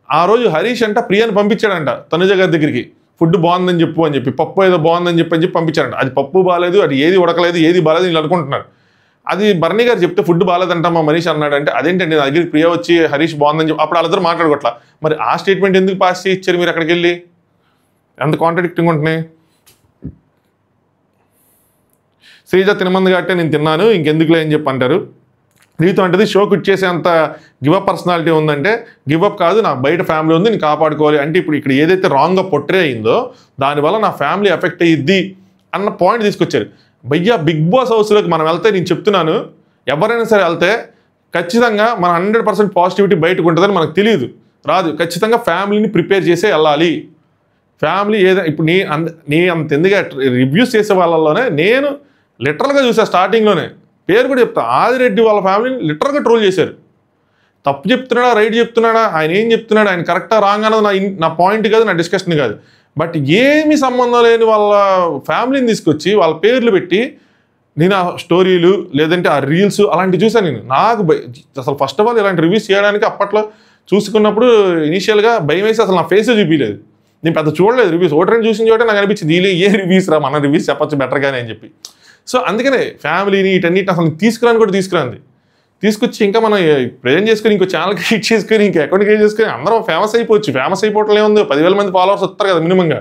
ఆ రోజు హరీష్ అంట ప్రియాని పంపించాడంట తనుజ గారి దగ్గరికి, ఫుడ్ బాగుందని చెప్పు అని చెప్పి, పప్పు ఏదో బాగుందని చెప్పి పంపించాడంట. అది పప్పు బాగాలేదు, అది ఏది ఉడకలేదు, ఏది బాగాలేదు వీళ్ళు అనుకుంటున్నారు. అది బర్నీ గారు చెప్తే ఫుడ్ బాగాలేదంట మా మనీష్ అన్నాడంటే, అదేంటండి నా దగ్గరికి ప్రియ వచ్చి హరీష్ బాగుందని చెప్పి అప్పుడు వాళ్ళిద్దరు మాట్లాడుకోవట్లా. మరి ఆ స్టేట్మెంట్ ఎందుకు పాస్ చేసి ఇచ్చారు మీరు అక్కడికి వెళ్ళి? ఎంత కాంట్రడిక్టింగ్ ఉంటున్నాయి. శ్రీజ తినమంది కాబట్టి నేను తిన్నాను ఇంకెందుకులే అని చెప్పి అంటారు. నీతో అంటది షో క్విట్ చేసే అంత గివప్ పర్సనాలిటీ ఉందంటే, గివప్ కాదు, నాకు బయట ఫ్యామిలీ ఉంది, నేను కాపాడుకోవాలి అంటే ఇప్పుడు ఇక్కడ ఏదైతే రాంగ్గా పొట్రే అయిందో దానివల్ల నా ఫ్యామిలీ ఎఫెక్ట్ అయ్యిద్ది అన్న పాయింట్ తీసుకొచ్చారు. భయ్యా బిగ్ బాస్ హౌస్లోకి మనం వెళ్తే, నేను చెప్తున్నాను ఎవరైనా సరే వెళ్తే ఖచ్చితంగా మన 100% పాజిటివిటీ బయటకు ఉంటుందని మనకు తెలియదు, రాదు. ఖచ్చితంగా ఫ్యామిలీని ప్రిపేర్ చేసే వెళ్ళాలి. ఫ్యామిలీ ఏదైనా ఇప్పుడు నీ అంత ఎందుగా రివ్యూస్ చేసే వాళ్ళలోనే నేను లిటరల్గా చూసా. స్టార్టింగ్లోనే పేరు కూడా చెప్తా, ఆదిరెడ్డి వాళ్ళ ఫ్యామిలీని లిటరల్గా ట్రోల్ చేశారు. తప్పు చెప్తున్నాడా రైట్ చెప్తున్నాడా, ఆయన ఏం చెప్తున్నాడు, ఆయన కరెక్టా రాంగ్ అన్నది నా పాయింట్ కాదు, నా డిస్కషన్ కాదు. బట్ ఏమి సంబంధం లేని వాళ్ళ ఫ్యామిలీని తీసుకొచ్చి వాళ్ళ పేర్లు పెట్టి నేను ఆ స్టోరీలు లేదంటే ఆ రీల్స్ అలాంటివి చూసాను. నాకు అసలు ఫస్ట్ ఆఫ్ ఆల్ ఇలాంటి రివ్యూస్ చేయడానికి అప్పట్లో చూసుకున్నప్పుడు ఇనీషియల్గా భయం వేసి అసలు నా ఫేసే చూపించలేదు. నేను పెద్ద చూడలేదు రివ్యూస్, ఒకటి చూసిన చోట నాకు అనిపించింది ఏ రివ్యూస్ రా, మన రివ్యూస్ చెప్పచ్చు బెటర్గానే అని చెప్పి. సో అందుకనే ఫ్యామిలీని వీటన్నిటిని అసలు తీసుకురాంది తీసుకొచ్చి ఇంకా మనం ప్రజెంట్ చేసుకుని ఇంకో ఛానల్ క్రియేట్ చేసుకుని ఇంకా అకౌంట్ క్రియేట్ చేసుకుని అందరం ఫేమస్ అయిపోవచ్చు. ఫేమస్ అయిపోవటం ఏముంది, 10,000 మంది ఫాలోవర్స్ వస్తారు కదా మినిమంగా.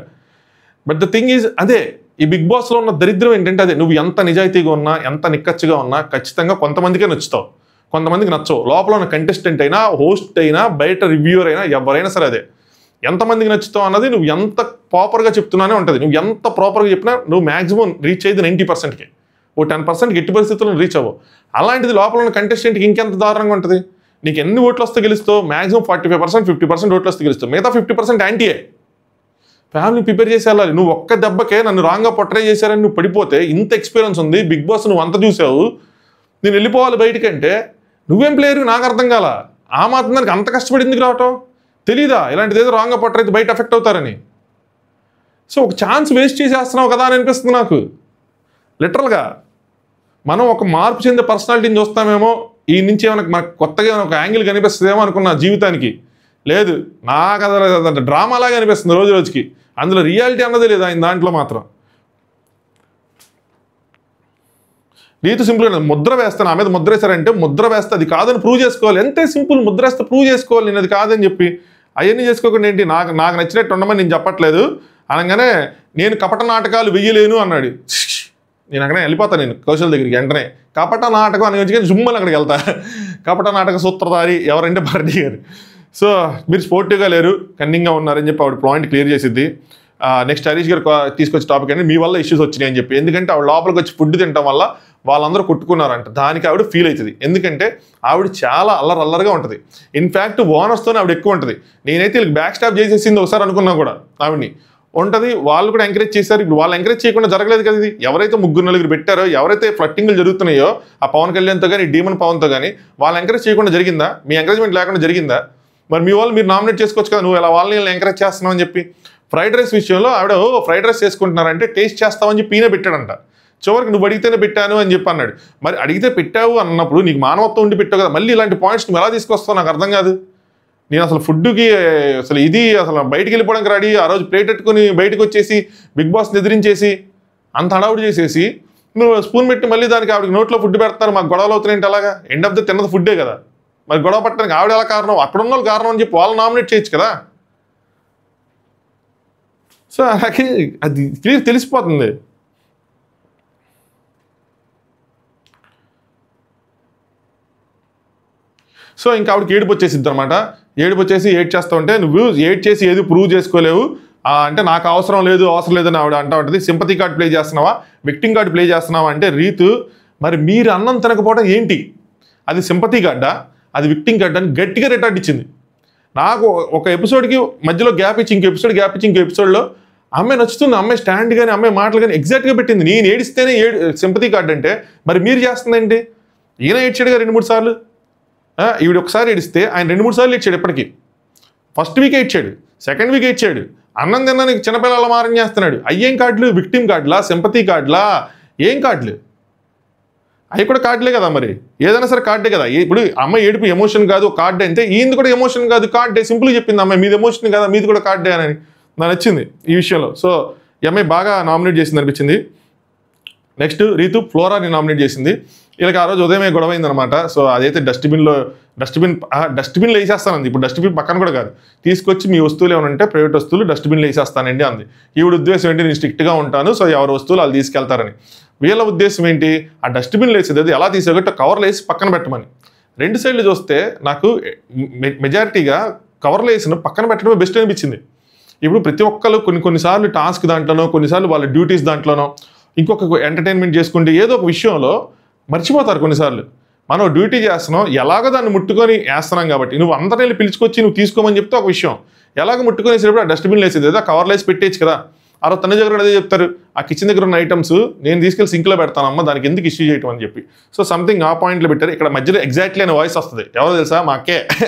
బట్ ద థింగ్ ఈజ్ అదే ఈ బిగ్ బాస్లో ఉన్న దరిద్రం ఏంటంటే అదే, నువ్వు ఎంత నిజాయితీగా ఉన్నా ఎంత నిక్కచ్చిగా ఉన్నా ఖచ్చితంగా కొంతమందికే నచ్చుతావు, కొంతమందికి నచ్చవు. లోపల ఉన్న కంటెస్టెంట్ అయినా హోస్ట్ అయినా బయట రివ్యూవర్ అయినా ఎవరైనా సరే అదే, ఎంతమందికి నచ్చుతావు అన్నది నువ్వు ఎంత ప్రాపర్గా చెప్తున్నానే ఉంటుంది. నువ్వు ఎంత ప్రాపర్గా చెప్పినా నువ్వు మ్యాక్సిమం రీచ్ అయ్యేది 90%కి, ఓ 10% ఎట్టి పరిస్థితుల్లో రీచ్ అవ్వవు. అలాంటిది లోపల ఉన్న కంటెస్టెంట్కి ఇంకెంత దారుణంగా ఉంటుంది. నీకు ఎన్ని ఓట్లు వస్తే గెలుస్తావు, మ్యాక్సిమం 45% 50% ఓట్లు వస్తే గెలుస్తావు, మిగతా 50% యాంటీయే. ఫ్యామిలీ ప్రిపేర్ చేసి వెళ్ళాలి. నువ్వు ఒక్క దెబ్బకే నన్ను రాంగ్గా పొట్రే చేశారని నువ్వు పడిపోతే, ఇంత ఎక్స్పీరియన్స్ ఉంది బిగ్ బాస్, నువ్వు అంత చూసావు, నేను వెళ్ళిపోవాలి బయటికంటే నువ్వేం ప్లేయర్ నాకు అర్థం కాల. ఆ మాత్రం దానికి అంత కష్టపడి ఎందుకు రావటం తెలీదా? ఇలాంటిది ఏదో రాంగ్గా పొట్రైతే బయట ఎఫెక్ట్ అవుతారని. సో ఒక ఛాన్స్ వేస్ట్ చేసేస్తున్నావు కదా అని అనిపిస్తుంది నాకు. లిటరల్గా మనం ఒక మార్పు చెందే పర్సనాలిటీని చూస్తామేమో, ఈ నుంచి ఏమైనా మనకు కొత్తగా ఏమైనా ఒక యాంగిల్ కనిపిస్తుందేమో అనుకున్న జీవితానికి, లేదు నాకు అది డ్రామాలాగా అనిపిస్తుంది రోజు రోజుకి. అందులో రియాలిటీ అన్నది లేదు ఆయన దాంట్లో మాత్రం. నీతో సింపుల్ ముద్ర వేస్తాను, నా మీద ముద్ర వేస్తారంటే ముద్ర వేస్తే అది కాదని ప్రూవ్ చేసుకోవాలి, ఎంతే సింపుల్. ముద్ర వేస్తే ప్రూవ్ చేసుకోవాలి నేను అది కాదని చెప్పి. అవన్నీ చేసుకోకుండా ఏంటి, నాకు నచ్చినట్టు ఉండమని నేను చెప్పట్లేదు అనగానే నేను కపట నాటకాలు వెయ్యలేను అన్నాడు. నేను అక్కడే వెళ్ళిపోతాను, నేను కౌశల్ దగ్గరికి వెంటనే కపట నాటకం అని వచ్చి జుమ్మని అక్కడికి వెళ్తా. కపట నాటక సూత్రధారి ఎవరంటే భరణి గారు. సో మీరు స్పోర్టివ్గా లేరు, కన్నింగ్గా ఉన్నారని చెప్పి ఆవిడ పాయింట్ క్లియర్ చేసిద్ది. నెక్స్ట్ హరీష్ గారు తీసుకొచ్చే టాపిక్ అంటే మీ వల్ల ఇష్యూస్ వచ్చినాయి అని చెప్పి, ఎందుకంటే ఆవిడ లోపలికి వచ్చి ఫుడ్ తినడం వల్ల వాళ్ళందరూ కొట్టుకున్నారంట. దానికి ఆవిడ ఫీల్ అవుతుంది, ఎందుకంటే ఆవిడ చాలా అల్లరల్లరిగా ఉంటుంది. ఇన్ఫ్యాక్ట్ ఓనర్స్తోనే ఆవిడ ఎక్కువ ఉంటుంది. నేనైతే వీళ్ళకి బ్యాక్ స్టాప్ చేసేసింది ఒకసారి అనుకున్నా కూడా ఆవిడని ఉంటుంది. వాళ్ళు కూడా ఎంకరేజ్ చేశారు. ఇప్పుడు వాళ్ళు ఎంకరేజ్ చేయకుండా జరగలేదు కదా ఇది. ఎవరైతే 3-4 పెట్టారో, ఎవరైతే ఫ్లట్టింగ్లు జరుగుతున్నాయో ఆ పవన్ కళ్యాణ్తో కానీ డీమన్ పవన్తో కానీ, వాళ్ళు ఎంకరేజ్ చేయకుండా జరిగిందా? మీ ఎంకరేజ్మెంట్ లేకుండా జరిగిందా? మరి మీ వాళ్ళు మీరు నామినేట్ చేసుకోవచ్చు కదా, నువ్వు ఇలా వాళ్ళని ఎంకరేజ్ చేస్తున్నావు అని చెప్పి. ఫ్రైడ్ రైస్ విషయంలో ఆవిడ ఫ్రైడ్ రైస్ చేసుకుంటున్నారంటే టేస్ట్ చేస్తామని చెప్పి ఈయన పెట్టాడంట. చివరికి నువ్వు అడిగితేనే పెట్టాను అని చెప్పి అన్నాడు. మరి అడిగితే పెట్టావు అన్నప్పుడు నీకు మానవత్వం ఉండి పెట్టావు కదా, మళ్ళీ ఇలాంటి పాయింట్స్ నువ్వు ఎలా తీసుకొస్తావు నాకు అర్థం కాదు. నేను అసలు ఫుడ్కి అసలు అసలు బయటికి వెళ్ళిపోవడానికి రెడీ, ఆ రోజు ప్లేట్ పెట్టుకుని బయటకు వచ్చేసి బిగ్ బాస్ని ఎదిరించేసి అంత హడావుడి చేసేసి నువ్వు స్పూన్ పెట్టి మళ్ళీ దానికి ఆవిడకి నోట్లో ఫుడ్ పెడతారు, మాకు గొడవలు అవుతున్నాయంటే అలాగా. ఎండ్ ఆఫ్ ద తిన్నది ఫుడ్డే కదా, మరి గొడవ పట్టడానికి ఆవిడ ఎలా కారణం, అక్కడ ఉన్న వాళ్ళు కారణం అని చెప్పి వాళ్ళు నామినేట్ చేయొచ్చు కదా. సో అలాగే అది క్లియర్ తెలిసిపోతుంది. సో ఇంకా ఆవిడకి ఏడుపు వచ్చేసిద్ది అనమాట. ఏడుపు వచ్చేసి ఏడ్ చేస్తూ ఉంటే నువ్వు ఏడ్ చేసి ఏది ప్రూవ్ చేసుకోలేవు, అంటే నాకు అవసరం లేదని ఆవిడ అంటా ఉంటుంది. సింపతి కార్డ్ ప్లే చేస్తున్నావా, విక్టింగ్ కార్డ్ ప్లే చేస్తున్నావా అంటే రీతు మరి మీరు అన్నం తినకపోవడం ఏంటి, అది సింపతి కార్డా అది విక్టింగ్ కార్డ్ అని గట్టిగా రిటార్డ్ ఇచ్చింది. నాకు ఒక ఎపిసోడ్కి మధ్యలో గ్యాప్ ఇచ్చి ఇంకో ఎపిసోడ్లో అమ్మాయి నచ్చుతుంది, అమ్మాయి స్టాండ్ కానీ అమ్మాయి మాటలు కానీ ఎగ్జాక్ట్గా పెట్టింది. నేను ఏడిస్తేనే సింపతి కార్డ్ అంటే మరి మీరు చేస్తుందండి. ఈయన ఏడ్చాడుగా 2-3 సార్లు, ఈవిడ ఒకసారి ఏడిస్తే ఆయన 2-3 సార్లు ఏడ్చాడు. ఇప్పటికీ ఫస్ట్ వీక్ ఏడ్చాడు, సెకండ్ వీక్ ఏడ్చాడు, అన్నం తిన్నానికి చిన్నపిల్లల మారం చేస్తున్నాడు. అయ్యేం కార్డులు, విక్టిమ్ కార్డులా, సింపతి కార్డులా, ఏం కార్డులు అవి కూడా కార్డులే కదా. మరి ఏదైనా సరే కార్డే కదా. ఇప్పుడు అమ్మాయి ఏడుపు ఎమోషన్ కాదు కార్డే అంటే ఈయన కూడా ఎమోషన్ కాదు కార్డే, సింపుల్గా చెప్పింది అమ్మాయి మీది ఎమోషన్ కదా మీది కూడా కార్డే అని నాకు నచ్చింది ఈ విషయంలో. సో ఈ అమ్మాయి బాగా నామినేట్ చేసింది అనిపించింది. నెక్స్ట్ రీతు ఫ్లోరాని నామినేట్ చేసింది. వీళ్ళకి ఆ రోజు ఉదయమే గొడవ అయిందనమాట. సో అదైతే డస్ట్బిన్లో వేసేస్తానంది. ఇప్పుడు డస్ట్బిన్ పక్కన కూడా కాదు, తీసుకొచ్చి మీ వస్తువులు ఏమైనా ఉంటే ప్రైవేట్ వస్తువులు డస్ట్బిన్లో వేసేస్తానండి అంది. ఈవిడ ఉద్దేశం ఏంటి, నేను స్ట్రిక్ట్గా ఉంటాను, సో ఎవరి వస్తువులు వాళ్ళు తీసుకెళ్తారని. వీళ్ళ ఉద్దేశం ఏంటి, ఆ డస్ట్బిన్లో వేసేది అది ఎలా తీసేగట్టు కవర్లో వేసి పక్కన పెట్టమని. 2 సైడ్లు చూస్తే నాకు మెజారిటీగా కవర్లో వేసిన పక్కన పెట్టడమే బెస్ట్ అనిపించింది. ఇప్పుడు ప్రతి ఒక్కరు కొన్నిసార్లు టాస్క్ దాంట్లోనో, కొన్నిసార్లు వాళ్ళ డ్యూటీస్ దాంట్లోనో, ఇంకొక ఎంటర్టైన్మెంట్ చేసుకుంటే ఏదో ఒక విషయంలో మర్చిపోతారు. కొన్నిసార్లు మనం డ్యూటీ చేస్తున్నాం, ఎలాగో దాన్ని ముట్టుకొని వేస్తున్నాం కాబట్టి నువ్వు అందరినీ పిలుచుకొచ్చి నువ్వు తీసుకోమని చెప్తే ఒక విషయం, ఎలాగ ముట్టుకొనేసేటప్పుడు ఆ డస్ట్బిన్లో వేసేది ఏదో కవర్లో వేసి పెట్టేచ్చు కదా. ఆ రోజు తన దగ్గర అదే చెప్తారు, ఆ కిచెన్ దగ్గర ఉన్న ఐటమ్స్ నేను తీసుకెళ్ళి సింక్లో పెడతానమ్మా, దానికి ఎందుకు ఇష్యూ చేయటం అని చెప్పి. సో సంథింగ్ ఆ పాయింట్లో పెట్టారు. ఇక్కడ మధ్యలో ఎగ్జాక్ట్లీ అనే వాయిస్ వస్తుంది, ఎవరో తెలుసా, మా అక్కే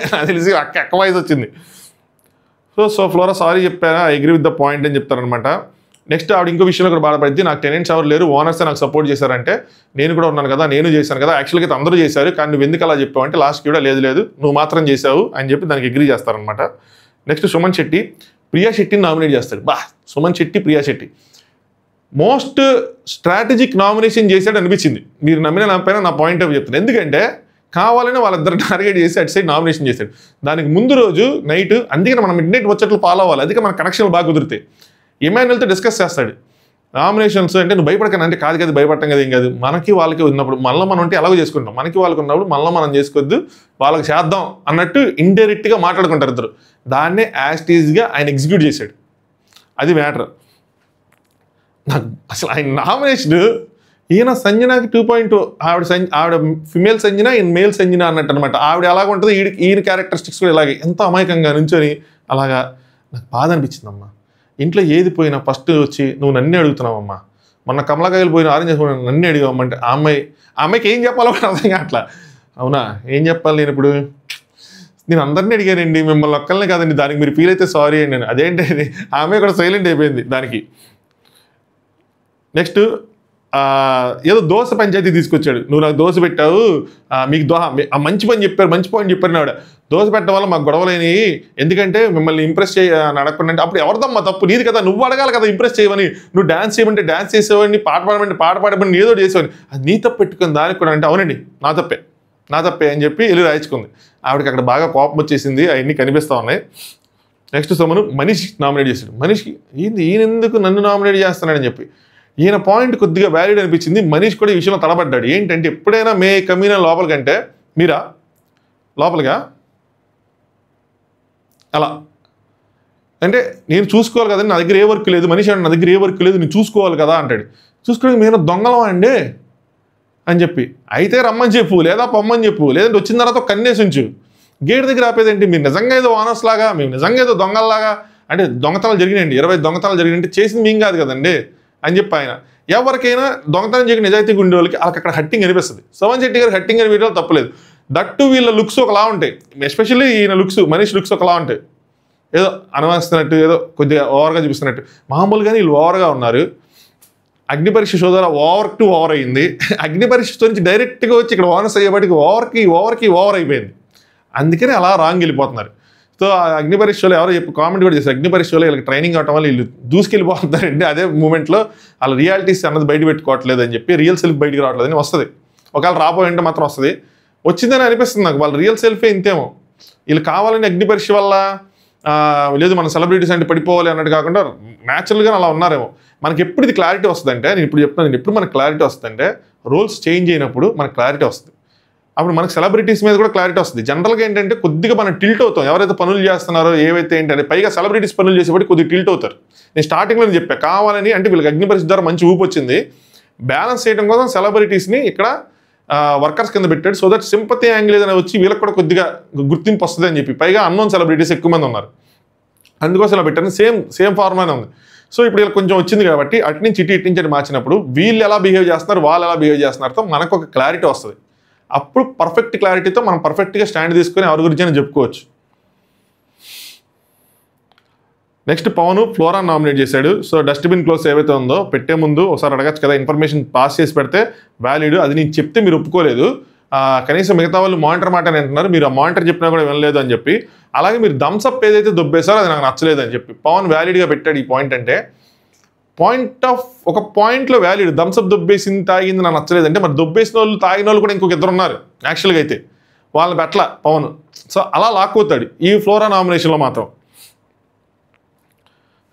తెలిసి అక్క వాయిస్ వచ్చింది. సో ఫ్లోరా సారీ చెప్పారా, I agree with the point అని చెప్తారనమాట. నెక్స్ట్ ఆవిడ ఇంకో విషయంలో కూడా బాధపడింది, నాకు టెనెంట్స్ ఎవరు లేరు, ఓనర్సే నాకు సపోర్ట్ చేశారంటే నేను కూడా ఉన్నాను కదా, నేను చేశాను కదా, యాక్చువల్గా అయితే అందరూ చేశారు కానీ నువ్వు ఎందుకు అలా చెప్పావు అంటే లాస్ట్కి కూడా లేదు నువ్వు మాత్రం చేసావు అని చెప్పి దానికి అగ్రీ చేస్తారనమాట. నెక్స్ట్ సుమన్ శెట్టి ప్రియా శెట్టిని నామినేట్ చేస్తాడు. Suman Shetty Priya Shetty most strategic nomination చేశాడు అనిపించింది. మీరు నమ్మిన నమ్మపైన నా పాయింట్ ఆఫ్ చెప్తాను. ఎందుకంటే కావాలని వాళ్ళిద్దరు టార్గెట్ చేసి అటు సైడ్ నామినేషన్ చేశాడు. దానికి ముందు రోజు నైట్, అందుకని మనం మిడ్ నైట్ వచ్చేట్లు ఫాలో అవ్వాలి, అందుకే మన కనెక్షన్లు బాగా కుదిరితాయి. ఇమాన్యుయల్తో డిస్కస్ చేస్తాడు నామినేషన్స్ అంటే నువ్వు భయపడకని అంటే కాదు భయపడటం కదా ఏం కాదు, మనకి వాళ్ళకి ఉన్నప్పుడు మళ్ళీ మనం అంటే ఎలాగో చేసుకుంటాం, మనకి వాళ్ళకి ఉన్నప్పుడు మళ్ళీ మనం చేసుకోవద్దు, వాళ్ళకి చేద్దాం అన్నట్టు ఇండైరెక్ట్గా మాట్లాడుకుంటారు ఇద్దరు. దాన్నే యాస్టీజ్గా ఆయన ఎగ్జిక్యూట్ చేశాడు. అది మ్యాటర్. నాకు అసలు ఆయన నామినేషన్ ఈయన సంజనాకి 2.2, ఆవిడ ఫిమేల్ సంజన, ఈయన మేల్ సంజన అన్నట్టు అనమాట. ఆవిడ ఎలాగ ఉంటుంది, ఈయన క్యారెక్టరిస్టిక్స్ కూడా ఇలాగే ఎంత అమాయకంగా నుంచొని అలాగా. నాకు బాధ అనిపించిందమ్మా. ఇంట్లో ఏది పోయినా ఫస్ట్ వచ్చి నువ్వు నన్నే అడుగుతున్నావమ్మా, మొన్న కమలకాయలు పోయిన ఆరెంజ్ చేసుకుని నన్నే అడిగావమ్మంటే ఆ అమ్మాయికి ఏం చెప్పాలో కూడా అర్థం కావట్లా. అవునా ఏం చెప్పాలి నేను ఇప్పుడు, నేను అందరినీ అడిగానండి మిమ్మల్ని ఒక్కళ్ళనే కాదండి, దానికి మీరు ఫీల్ అయితే సారీ అండి. అదేంటి ఆ అమ్మాయి కూడా సైలెంట్ అయిపోయింది దానికి. నెక్స్ట్ ఏదో దోశ పంచాయతీ తీసుకొచ్చాడు, నువ్వు నాకు దోశ పెట్టావు, మీకు మంచి పాయింట్ చెప్పారు ఆవిడ. దోశ పెట్టడం వల్ల మాకు గొడవలేని, ఎందుకంటే మిమ్మల్ని ఇంప్రెస్ అడగకుండా అంటే అప్పుడు ఎవరిదమ్మా తప్పు, నీది కదా, నువ్వు అడగాలి కదా ఇంప్రెస్ చేయమని. నువ్వు డ్యాన్స్ చేయమంటే డ్యాన్స్ చేసేవాడిని, పాట పాడమని ఏదో చేసేవాడిని, అది నీ తప్పు పెట్టుకుని దానికి కూడా అంటే అవునండి నా తప్పే అని చెప్పి వెళ్ళి రాయించుకుంది. ఆవిడకి అక్కడ బాగా కోపం వచ్చేసింది, అవన్నీ కనిపిస్తూ ఉన్నాయి. నెక్స్ట్ సోమను మనీష్ నామినేట్ చేశాడు. మనీష్కి ఈయన ఎందుకు నన్ను నామినేట్ చేస్తున్నాడని చెప్పి ఈయన పాయింట్ కొద్దిగా వ్యాలిడ్ అనిపించింది. మనీష్ కూడా ఈ విషయంలో తడబడ్డాడు. ఏంటంటే ఎప్పుడైనా మే కమ్యూనల్ లోపలికంటే మీరా లోపలిగా అలా అంటే నేను చూసుకోవాలి కదండి, నా దగ్గర ఏ వర్క్ లేదు, మనిషి అంటే నా దగ్గర ఏ వర్క్ లేదు, నేను చూసుకోవాలి కదా అంటాడు. చూసుకోవడానికి మీరు దొంగలమా అండి అని చెప్పి అయితే రమ్మని చెప్పు, లేదా పొమ్మని చెప్పు, లేదంటే వచ్చిన తర్వాత కన్నేసి ఉంచు. గేట్ దగ్గర ఆపేదేంటి, మీరు నిజంగా ఏదో ఓనర్స్ లాగా, మేము నిజంగా ఏదో దొంగల్లాగా అంటే దొంగతనాలు జరిగినాయండి, 20 దొంగతనాలు జరిగినంటే చేసింది మేము కాదు కదండి అని చెప్పి ఆయన. ఎవరికైనా దొంగతనం చేయక నిజాయితీగా ఉండే వాళ్ళకి వాళ్ళకి అక్కడ హట్టింగ్ అనిపిస్తుంది. సుమన్ శెట్టి గారు హట్టింగ్ అని వీడియోలు తప్పలేదు. దట్టు వీళ్ళ లుక్స్ ఒకలా ఉంటాయి, ఎస్పెషల్లీ ఈయన మనీష్ లుక్స్ ఒకలా ఉంటాయి, ఏదో అనుమానిస్తున్నట్టు, ఏదో కొద్దిగా ఓవర్గా చూపిస్తున్నట్టు. మామూలుగానే వీళ్ళు ఓవర్గా ఉన్నారు. అగ్ని పరీక్ష షోదాల ఓవర్ అయింది. అగ్ని పరీక్షతో నుంచి డైరెక్ట్గా వచ్చి ఇక్కడ ఓనర్స్ అయ్యేపటికి ఓవర్ అయిపోయింది. అందుకని అలా రాంగ్ వెళ్ళిపోతున్నారు. సో ఆ అగ్ని పరీక్షలో ఎవరో కామెంట్ కూడా చేశారు, అగ్ని పరీక్షలో వీళ్ళకి ట్రైనింగ్ అవటం వల్ల వీళ్ళు దూసుకెళ్ళిపోతున్నారండి. అదే మూమెంట్లో వాళ్ళ రియాలిటీస్ అన్నది బయట పెట్టుకోవట్లేదు అని చెప్పి, రియల్ సెల్ఫ్ బయటకు రావట్లేదని వస్తుంది. ఒకవేళ రాబోయంటే మాత్రం వస్తుంది, వచ్చిందని అనిపిస్తుంది నాకు. వాళ్ళ రియల్ సెల్ఫే ఇంతేమో, వీళ్ళు కావాలని అగ్ని పరీక్ష వల్ల లేదు మన సెలబ్రిటీస్ అంటే పడిపోవాలి అన్నట్టు కాకుండా న్యాచురల్గా అలా ఉన్నారేమో. మనకి ఎప్పుడు ఇది క్లారిటీ వస్తుందంటే, నేను ఇప్పుడు చెప్తున్నాను, ఎప్పుడు మనకు క్లారిటీ వస్తుందంటే రోల్స్ చేంజ్ అయినప్పుడు మనకు క్లారిటీ వస్తుంది. అప్పుడు మనకు సెలబ్రిటీస్ మీద కూడా క్లారిటీ వస్తుంది. జనరల్గా ఏంటంటే కొద్దిగా మనం టిల్ట్ అవుతాం, ఎవరైతే పనులు చేస్తున్నారో ఏవైతే ఏంటంటే, పైగా సెలబ్రిటీస్ పనులు చేసేవాడు కొద్దిగా టిల్ట్ అవుతారు. నేను స్టార్టింగ్లో చెప్పా కావాలని, అంటే వీళ్ళకి అగ్ని పరిస్థితి ద్వారా మంచి ఊపు వచ్చింది, బ్యాలెన్స్ చేయడం కోసం సెలబ్రిటీస్ని ఇక్కడ వర్కర్స్ కింద పెట్టాడు. సో దట్ సింపతి యాంగిల్ ఏదైనా వచ్చి వీళ్ళకి కూడా కొద్దిగా గుర్తింపు వస్తుంది అని చెప్పి. పైగా అన్నోన్ సెలబ్రిటీస్ ఎక్కువ మంది ఉన్నారు, అందుకోసం ఇలా పెట్టాను. సేమ్ ఫార్మానే ఉంది. సో ఇప్పుడు వీళ్ళకి కొంచెం వచ్చింది కాబట్టి అటు నుంచి ఇటు నుంచి అటు మార్చినప్పుడు వీళ్ళు ఎలా బిహేవ్ చేస్తున్నారు, వాళ్ళు ఎలా బిహేవ్ చేస్తున్నారో మనకు ఒక క్లారిటీ వస్తుంది. అప్పుడు పర్ఫెక్ట్ క్లారిటీతో మనం పర్ఫెక్ట్గా స్టాండ్ తీసుకొని ఎవరి గురించి అని చెప్పుకోవచ్చు. నెక్స్ట్ పవన్ ఫ్లోరా నామినేట్ చేశాడు. సో డస్ట్బిన్ క్లోజ్ ఏవైతే ఉందో పెట్టే ముందు ఒకసారి అడగచ్చు కదా, ఇన్ఫర్మేషన్ పాస్ చేసి పెడితే వ్యాలిడ్. అది నేను చెప్తే మీరు ఒప్పుకోలేదు, కనీసం మిగతా వాళ్ళు మానిటర్ మాట అంటున్నారు, మీరు ఆ మానిటర్ చెప్పినా కూడా వినలేదు అని చెప్పి. అలాగే మీరు థమ్స్అప్ ఏదైతే దొబ్బేశారో అది నాకు నచ్చలేదు అని చెప్పి పవన్ వ్యాలిడ్గా పెట్టాడు. ఈ పాయింట్ అంటే ఒక పాయింట్లో వ్యాలిడ్. థమ్స్అప్ దొబ్బేసింది తాగింది నాకు నచ్చలేదు అంటే, మరి దొబ్బేసిన వాళ్ళు తాగిన వాళ్ళు కూడా ఇంకొక ఇద్దరు ఉన్నారు యాక్చువల్గా అయితే, వాళ్ళని పెట్టల పవన్. సో అలా లాక్కోతాడు ఈ ఫ్లోరా నామినేషన్లో మాత్రం.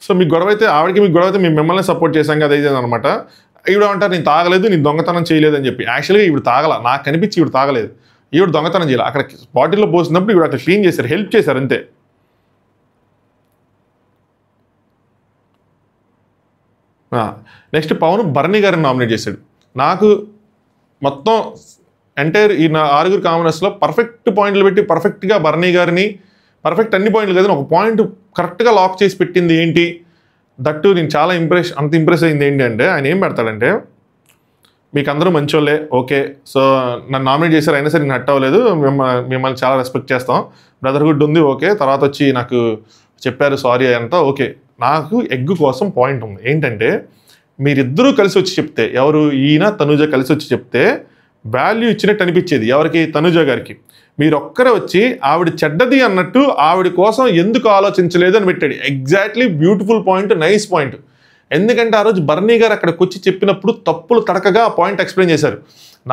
సో మీకు గొడవ అయితే ఆవిడకి మీకు గొడవ అయితే మేము మిమ్మల్ని సపోర్ట్ చేశాం కదా ఇది అనమాట. ఈవిడ అంటారు నేను తాగలేదు, నేను దొంగతనం చేయలేదు అని చెప్పి. యాక్చువల్గా ఈవిడ తాగల, నాకు కనిపించి ఈవిడ తాగలేదు, ఈవిడ దొంగతనం చేయాలి. అక్కడ బాటిల్లో పోసినప్పుడు ఈవిడ అక్కడ క్లీన్ చేశారు, హెల్ప్ చేశారు అంతే. నెక్స్ట్ పవన్ బర్నీ గారిని నామినేట్ చేశాడు. నాకు మొత్తం ఎంటైర్ ఈ నా 6 కామనర్స్లో పర్ఫెక్ట్ పాయింట్లు పెట్టి పర్ఫెక్ట్గా బర్నీ గారిని, పర్ఫెక్ట్ అన్ని పాయింట్లు కదా, ఒక పాయింట్ కరెక్ట్గా లాక్ చేసి పెట్టింది ఏంటి, దట్టు నేను చాలా అంత ఇంప్రెస్ అయింది ఏంటి అంటే, ఆయన ఏం పెడతాడంటే, మీకు అందరూ మంచోళ్ళే ఓకే, సో నన్ను నామినేట్ చేశారు అయినా సరే నేను హట్ అవ్వలేదు, మిమ్మల్ని చాలా రెస్పెక్ట్ చేస్తాం, బ్రదర్హుడ్ ఉంది ఓకే, తర్వాత వచ్చి నాకు చెప్పారు సారీ అంతా ఓకే. నాకు ఎగ్ కోసం పాయింట్ ఉంది ఏంటంటే, మీరిద్దరూ కలిసి వచ్చి చెప్తే, ఎవరు ఈయన తనుజ కలిసి వచ్చి చెప్తే వాల్యూ ఇచ్చినట్టు అనిపించేది. ఎవరికి? తనుజ గారికి. మీరొక్కరే వచ్చి ఆవిడ చెడ్డది అన్నట్టు ఆవిడ కోసం ఎందుకు ఆలోచించలేదు అని పెట్టాడు. Exactly beautiful point, nice point. ఎందుకంటే ఆ రోజు బర్నీ గారు అక్కడికి వచ్చి చెప్పినప్పుడు తప్పులు తడకగా ఆ పాయింట్ ఎక్స్ప్లెయిన్ చేశారు.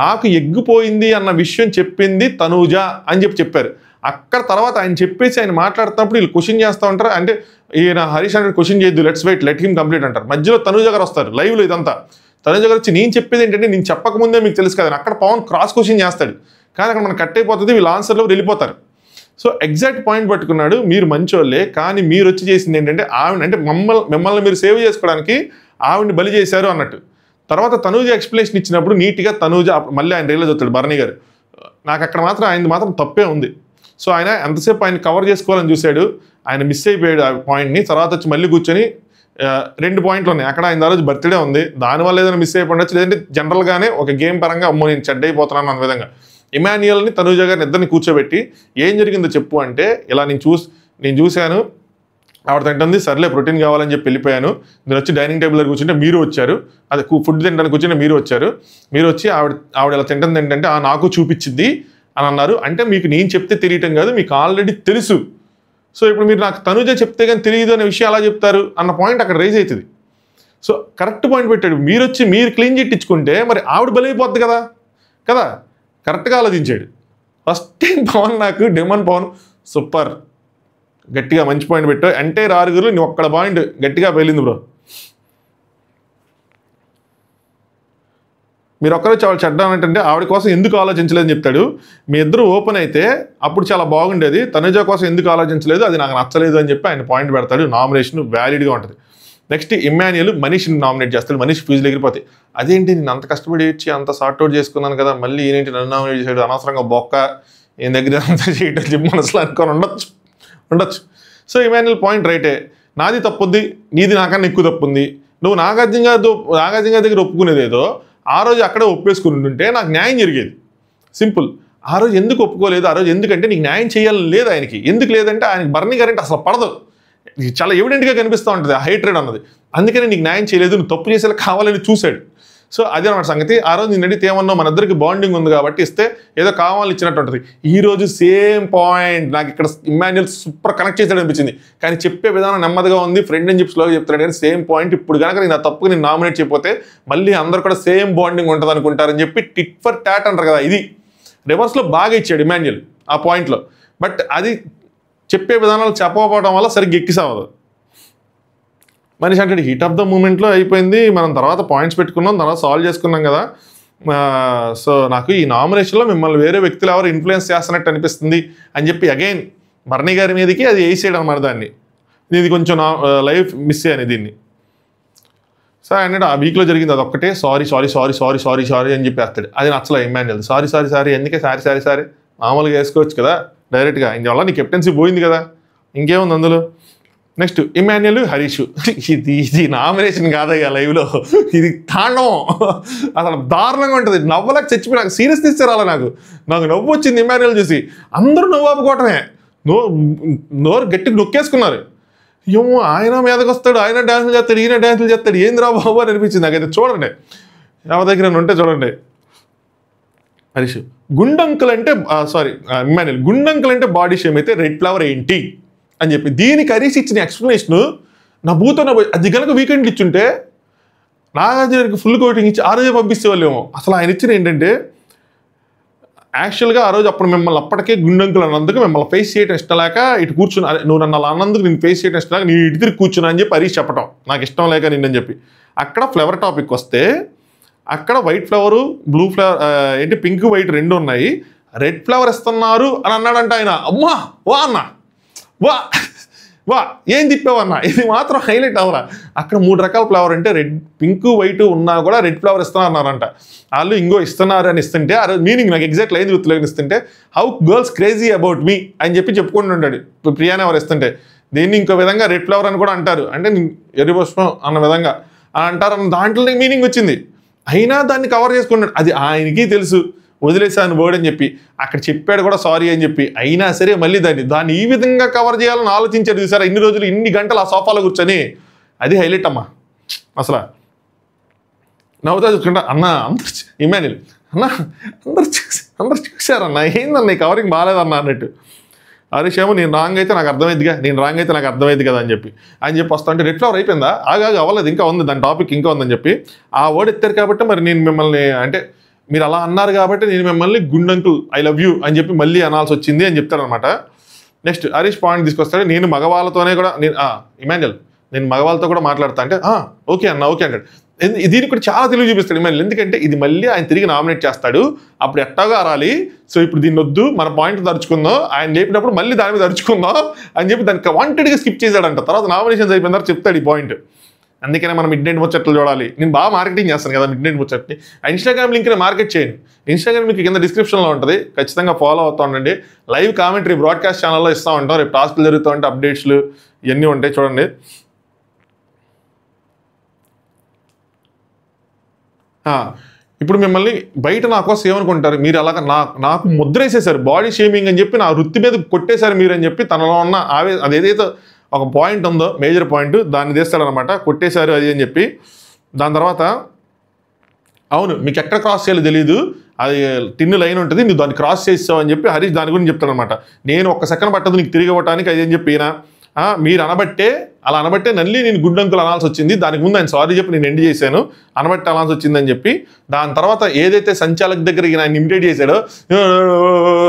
నాకు ఎగ్గిపోయింది అన్న విషయం చెప్పింది తనూజ అని చెప్పారు. అక్కడ తర్వాత ఆయన చెప్పేసి ఆయన మాట్లాడుతున్నప్పుడు వీళ్ళు క్వశ్చన్ చేస్తూ ఉంటారు. అంటే ఈయన హరీష్ అంటే క్వశ్చన్ చేయొద్దు, let's wait let him complete అంటారు. మధ్యలో తనూజ గారు వస్తారు లైవ్లో. ఇదంతా తనూజ గారు వచ్చి నేను చెప్పేది ఏంటంటే, నేను చెప్పకముందే మీకు తెలుసు కదా, అక్కడ పవన్ క్రాస్ క్వశ్చన్ చేస్తాడు, కానీ అక్కడ మనకు కట్ అయిపోతుంది, వీళ్ళు ఆన్సర్లో వెళ్ళిపోతారు. సో ఎగ్జాక్ట్ పాయింట్ పట్టుకున్నాడు. మీరు మంచోళ్ళే, కానీ మీరు వచ్చి చేసింది ఏంటంటే ఆవిడ అంటే మిమ్మల్ని మీరు సేవ్ చేసుకోవడానికి ఆవిడని బలి చేశారు అన్నట్టు. తర్వాత తనూజ ఎక్స్ప్లెనేషన్ ఇచ్చినప్పుడు నీట్గా తనూజ మళ్ళీ ఆయన రియలైజ్ అవుతాడు బర్నీ గారు, నాకు అక్కడ మాత్రం ఆయనది మాత్రం తప్పే ఉంది. సో ఆయన ఎంతసేపు ఆయన కవర్ చేసుకోవాలని చూశాడు, ఆయన మిస్ అయిపోయాడు ఆ పాయింట్ని. తర్వాత వచ్చి మళ్ళీ కూర్చొని 2 పాయింట్లు ఉన్నాయి అక్కడ. ఆయన రోజు బర్త్డే ఉంది, దానివల్ల ఏదైనా మిస్ అయిపోవచ్చు, లేదంటే జనరల్గానే ఒక గేమ్ పరంగా అమ్మో నేను చెడ్డ అయిపోతున్నాను అన్న విధంగా ఇమాన్యుయల్ని తనూజ గారిని ఇద్దరిని కూర్చోబెట్టి ఏం జరిగిందో చెప్పు అంటే, ఇలా నేను చూశాను ఆవిడ తింటుంది, సర్లే ప్రోటీన్ కావాలని చెప్పి వెళ్ళిపోయాను, నేను వచ్చి డైనింగ్ టేబుల్ దగ్గర కూర్చుంటే మీరు వచ్చారు, అది ఫుడ్ తినడానికి కూర్చుంటే మీరు వచ్చి ఆవిడ ఇలా తింటుంది ఏంటంటే నాకు చూపించింది అని అన్నారు. అంటే మీకు నేను చెప్తే తెలియటం కాదు, మీకు ఆల్రెడీ తెలుసు. సో ఇప్పుడు మీరు నాకు తనూజ చెప్తే కానీ తెలియదు అనే విషయం అలా చెప్తారు అన్న పాయింట్ అక్కడ రైజ్ అవుతుంది. సో కరెక్ట్ పాయింట్ పెట్టాడు. మీరు క్లీన్ చిట్టించుకుంటే మరి ఆవిడ బలైపోద్ది కదా, కరెక్ట్గా ఆలోచించాడు. ఫస్ట్ టైం పవన్ నాకు డెమన్ పవన్ సూపర్, గట్టిగా మంచి పాయింట్ పెట్టావు. ఎంటైర్ 6 నువ్వు ఒక్కడ పాయింట్ గట్టిగా పేలింది బ్రో. మీరు ఒక్కరే చాలా చెడ్డ అంటే ఆవిడ కోసం ఎందుకు ఆలోచించలేదని చెప్తాడు. మీ ఇద్దరు ఓపెన్ అయితే అప్పుడు చాలా బాగుండేది, తనుజ కోసం ఎందుకు ఆలోచించలేదు, అది నాకు నచ్చలేదు అని చెప్పి ఆయన పాయింట్ పెడతాడు. నామినేషన్ వ్యాలిడ్గా ఉంటుంది. నెక్స్ట్ ఇమ్మాన్యుయల్ మనీష్ని నామినేట్ చేస్తాడు. మనీష్ ఫీజులు ఎగిరిపోతాయి. అదేంటి నేను అంత కష్టపడి ఇచ్చి అంత సార్ట్అవుట్ చేసుకున్నాను కదా, మళ్ళీ ఏంటి నన్ను నామినేట్ చేశాడు, అనవసరంగా బొక్క ఈయన దగ్గర అంతా చేయటం చెప్పి మనసులో అనుకొని ఉండొచ్చు. సో ఇమ్మాన్యుయల్ పాయింట్ రైటే, నాది తప్పుంది, నీది నాకన్నా ఎక్కువ తప్పుంది. నువ్వు నాగార్జున గారి దగ్గర ఒప్పుకునేదేదో ఆ రోజు అక్కడే ఒప్పేసుకుని ఉంటే నాకు న్యాయం జరిగేది. సింపుల్. ఆ రోజు ఎందుకు ఒప్పుకోలేదు? ఆ రోజు ఎందుకంటే నీకు న్యాయం చేయాలని లేదు ఆయనకి. ఎందుకు లేదంటే ఆయనకి బర్నీ గారు అంటే అసలు పడదు, చాలా ఎవిడెంట్గా కనిపిస్తూ ఉంటుంది ఆ హైట్రేడ్ అన్నది. అందుకని నీకు న్యాయం చేయలేదు, నువ్వు తప్పు చేసేలా కావాలని చూశాడు. సో అదే అన్నమాట సంగతి. ఆ రోజు నేను అడిగితే ఏమన్నా మన ఇద్దరికి బాండింగ్ ఉంది కాబట్టి ఇస్తే ఏదో కావాలని ఇచ్చినట్టు ఉంటుంది. ఈ రోజు సేమ్ పాయింట్ నాకు ఇక్కడ ఇమ్మాన్యుయల్ సూపర్ కనెక్ట్ చేశాడు అనిపించింది, కానీ చెప్పే విధానం నెమ్మదిగా ఉంది, ఫ్రెండ్ అని చెప్పి స్లోగా చెప్తాడు. కానీ సేమ్ పాయింట్ ఇప్పుడు కనుక నేను ఆ తప్పుకు నేను నామినేట్ చేయకపోతే మళ్ళీ అందరు కూడా సేమ్ బాండింగ్ ఉంటుంది అనుకుంటారని చెప్పి టిట్ ఫర్ టాట్ అంటారు కదా, ఇది రివర్స్లో బాగా ఇచ్చాడు ఇమ్మాన్యుయల్ ఆ పాయింట్లో. బట్ అది చెప్పే విధానాలు చెప్పకపోవడం వల్ల సరిగ్గా ఎక్కిసావదు. మనిషి అంటే హీట్ ఆఫ్ ద మూమెంట్లో అయిపోయింది. మనం తర్వాత పాయింట్స్ పెట్టుకున్నాం, తర్వాత సాల్వ్ చేసుకున్నాం కదా, సో నాకు ఈ నామినేషన్లో మిమ్మల్ని వేరే వ్యక్తులు ఎవరు ఇన్ఫ్లుయెన్స్ చేస్తున్నట్టు అనిపిస్తుంది అని చెప్పి అగైన్ బర్నీ గారి మీదకి అది వేసేయడం అన్నమాట దాన్ని. ఇది కొంచెం లైఫ్ మిస్ అయ్యాను దీన్ని. సో అన్నాడు ఆ వీక్లో జరిగింది అది ఒక్కటే, sorry sorry sorry sorry sorry sorry అని చెప్పి వేస్తాడు. అది నచ్చలే ఇమ్మాన్యుయల్. సారీ సారీ సారీ ఎందుకే సారీ సారీ సారీ మామూలుగా వేసుకోవచ్చు కదా డైరెక్ట్గా, ఇందువల్ల నీ కెప్టెన్సీ పోయింది కదా, ఇంకేముంది అందులో. నెక్స్ట్ ఇమ్మాన్యుయల్ హరీష్. ఇది నామినేషన్ కాదయ్యా లైవ్లో, ఇది తాండవం, అసలు దారుణంగా ఉంటుంది. నవ్వలకు చచ్చిపోయి నాకు సీరియస్ తీస్తారు అలా నాకు నవ్వు వచ్చింది ఇమ్మాన్యుయల్ చూసి. అందరూ నవ్వు ఆపుకోవటమే, నోరు గట్టిగా నొక్కేసుకున్నారు. ఏమో ఆయన మీదకి వస్తాడు, ఆయన డ్యాన్సులు చేస్తాడు, ఈయన డ్యాన్సులు చేస్తాడు, ఏంది రా బాబు అని అనిపించింది నాకైతే. చూడండి ఎవరి దగ్గర ఉంటే చూడండి. హరీష్ గుండంకులు అంటే ఇమ్మాన్యుయల్ గుండంకులు అంటే బాడీ షేమ్ అయితే రెడ్ ఫ్లవర్ ఏంటి అని చెప్పి దీనికి హరీష్ ఇచ్చిన ఎక్స్ప్లెనేషన్ నా భూతో అది కనుక వీకెండ్లు ఇచ్చుంటే నాగార్జునకి ఫుల్ కోటింగ్ ఇచ్చి ఆ రోజే పంపిస్తే వాళ్ళేమో. అసలు ఆయన ఇచ్చిన ఏంటంటే యాక్చువల్గా ఆ రోజు అప్పుడు మిమ్మల్ని అప్పటికే గుండంకులు అన్నందుకు మిమ్మల్ని ఫేస్ చేయడం ఇష్టం లేక ఇటు కూర్చున్నా, నువ్వు నన్ను అలా అన్నందుకు నేను ఫేస్ చేయడం ఇష్టం లేక నేను ఇటు తిరిగి కూర్చున్నా అని చెప్పి హరీష్ చెప్పడం నాకు ఇష్టం లేక నిన్నని చెప్పి. అక్కడ ఫ్లవర్ టాపిక్ వస్తే అక్కడ వైట్ ఫ్లవరు బ్లూ ఫ్లవర్ ఏంటి పింక్ వైట్ రెండు ఉన్నాయి, రెడ్ ఫ్లవర్ ఇస్తున్నారు అని అన్నాడంట ఆయన. అమ్మా వా అన్న వా వా ఏం తిప్పావన్నా, ఇది మాత్రం హైలైట్ అవరా. అక్కడ 3 రకాల ఫ్లవర్ అంటే రెడ్ పింక్ వైట్ ఉన్నా కూడా రెడ్ ఫ్లవర్ ఇస్తున్నారన్నారంట. వాళ్ళు ఇంకో ఇస్తున్నారు అని ఇస్తుంటే ఆ రోజు మీనింగ్ నాకు ఎగ్జాక్ట్ లైన్ గుర్తులేని ఇస్తుంటే how girls crazy about me అని చెప్పి చెప్పుకుంటుంటాడు ప్రియాని ఎవరు ఇస్తుంటే. దీన్ని ఇంకో విధంగా రెడ్ ఫ్లవర్ అని కూడా అంటారు, అంటే ఎర్రి పుష్పం అన్న విధంగా అంటారు అన్న దాంట్లో మీనింగ్ వచ్చింది. అయినా దాన్ని కవర్ చేసుకున్నాడు, అది ఆయనకి తెలుసు, వదిలేసాను వర్డ్ అని చెప్పి అక్కడ చెప్పాడు కూడా సారీ అని చెప్పి. అయినా సరే మళ్ళీ దాన్ని ఈ విధంగా కవర్ చేయాలని ఆలోచించాడు చూసారా ఇన్ని రోజులు ఇన్ని గంటలు ఆ సోఫాలో కూర్చొని. అది హైలైట్ అమ్మా. అసలు నవ్వుతా చూసుకుంటా అన్న అందరు ఇమ్మాన్యుయల్ అన్న అందరు చూశారన్న ఏందన్న ఈ కవరింగ్ బాగాలేదన్న అన్నట్టు. హరీష్ ఏమో నేను రాంగ్ అయితే నాకు అర్థమైందిగా, నేను రాంగ్ అయితే నాకు అర్థమైంది కదా అని చెప్పి వస్తా అంటే రెడ్ ఫ్లవర్ అయిపోయిందా, ఆగాగా అవ్వలేదు ఇంకా ఉంది దాని టాపిక్ ఇంకా ఉందని చెప్పి ఆ వర్డ్ ఎత్తారు కాబట్టి మరి నేను మిమ్మల్ని అంటే మీరు అలా అన్నారు కాబట్టి నేను మిమ్మల్ని గుండంకుల్ ఐ లవ్ యూ అని చెప్పి మళ్ళీ అనాల్సి వచ్చింది అని చెప్తారనమాట. నెక్స్ట్ హరీష్ పాయింట్ తీసుకొస్తాడు, నేను మగవాళ్ళతోనే కూడా ఇమాన్యుయల్ నేను మగవాళ్ళతో కూడా మాట్లాడతా అంటే ఓకే అన్న ఓకే అంటాడు. దీనికి కూడా చాలా తెలివి చూపిస్తాడు ఇమాన్యుయల్, ఎందుకంటే ఇది మళ్ళీ ఆయన తిరిగి నామినేట్ చేస్తాడు, అప్పుడు ఎట్టాగా అరాలి. సో ఇప్పుడు దీన్ని వద్దు మన పాయింట్ దరుచుకుందాం, ఆయన లేపినప్పుడు మళ్ళీ దాని మీద దరుచుకుందాం అని చెప్పి దానికి వాంటెడ్గా స్కిప్ చేశాడంట. తర్వాత నామినేషన్స్ అయిపోయిన తర్వాత చెప్తాడు ఈ పాయింట్. అందుకనే మనం మిడ్ నైట్ ముచ్చట్లు చూడాలి. నేను బాగా మార్కెటింగ్ చేస్తాను కదా మిడ్ నైట్ ముచ్చట్ని. ఇన్స్టాగ్రామ్ లింక్ని మార్కెట్ చేయండి, ఇన్స్టాగ్రామ్ మీకు కింద డిస్క్రిప్షన్లో ఉంటుంది, ఖచ్చితంగా ఫాలో అవుతూ ఉండండి. లైవ్ కామెంటరీ బ్రాడ్కాస్ట్ ఛానల్లో ఇస్తూ ఉంటాం, రేపు టాస్క్లు జరుగుతూ ఉంటే అప్డేట్స్లు ఇవన్నీ ఉంటాయి చూడండి. ఇప్పుడు మిమ్మల్ని బయట నా కోసం ఏమనుకుంటారు మీరు, అలాగా నాకు ముద్ర వేసేసారు బాడీ షేమింగ్ అని చెప్పి నా వృత్తి మీద కొట్టేశారు మీరు అని చెప్పి తనలో ఉన్న అదేదైతే ఒక పాయింట్ ఉందో మేజర్ పాయింట్ దాన్ని తీస్తాడనమాట, కొట్టేశారు అది అని చెప్పి. దాని తర్వాత అవును మీకు ఎక్కడ క్రాస్ చేయాలో తెలియదు, అది టిన్ను లైన్ ఉంటుంది నువ్వు దాన్ని క్రాస్ చేసావు అని చెప్పి హరీష్ దాని గురించి చెప్తాడనమాట. నేను ఒక్క సెకండ్ పట్టదు నీకు తిరిగి ఇవ్వడానికి అది అని చెప్పి మీరు అలా అనబట్టే నల్లి నేను గుండంకులు అనాల్సి వచ్చింది, దానికి ముందు ఆయన సారీ చెప్పి నేను ఎండ్ చేశాను అనబట్టి అనాల్సి వచ్చిందని చెప్పి. దాని తర్వాత ఏదైతే సంచాలక్ దగ్గరికి ఆయన ఇమిటేట్ చేశాడో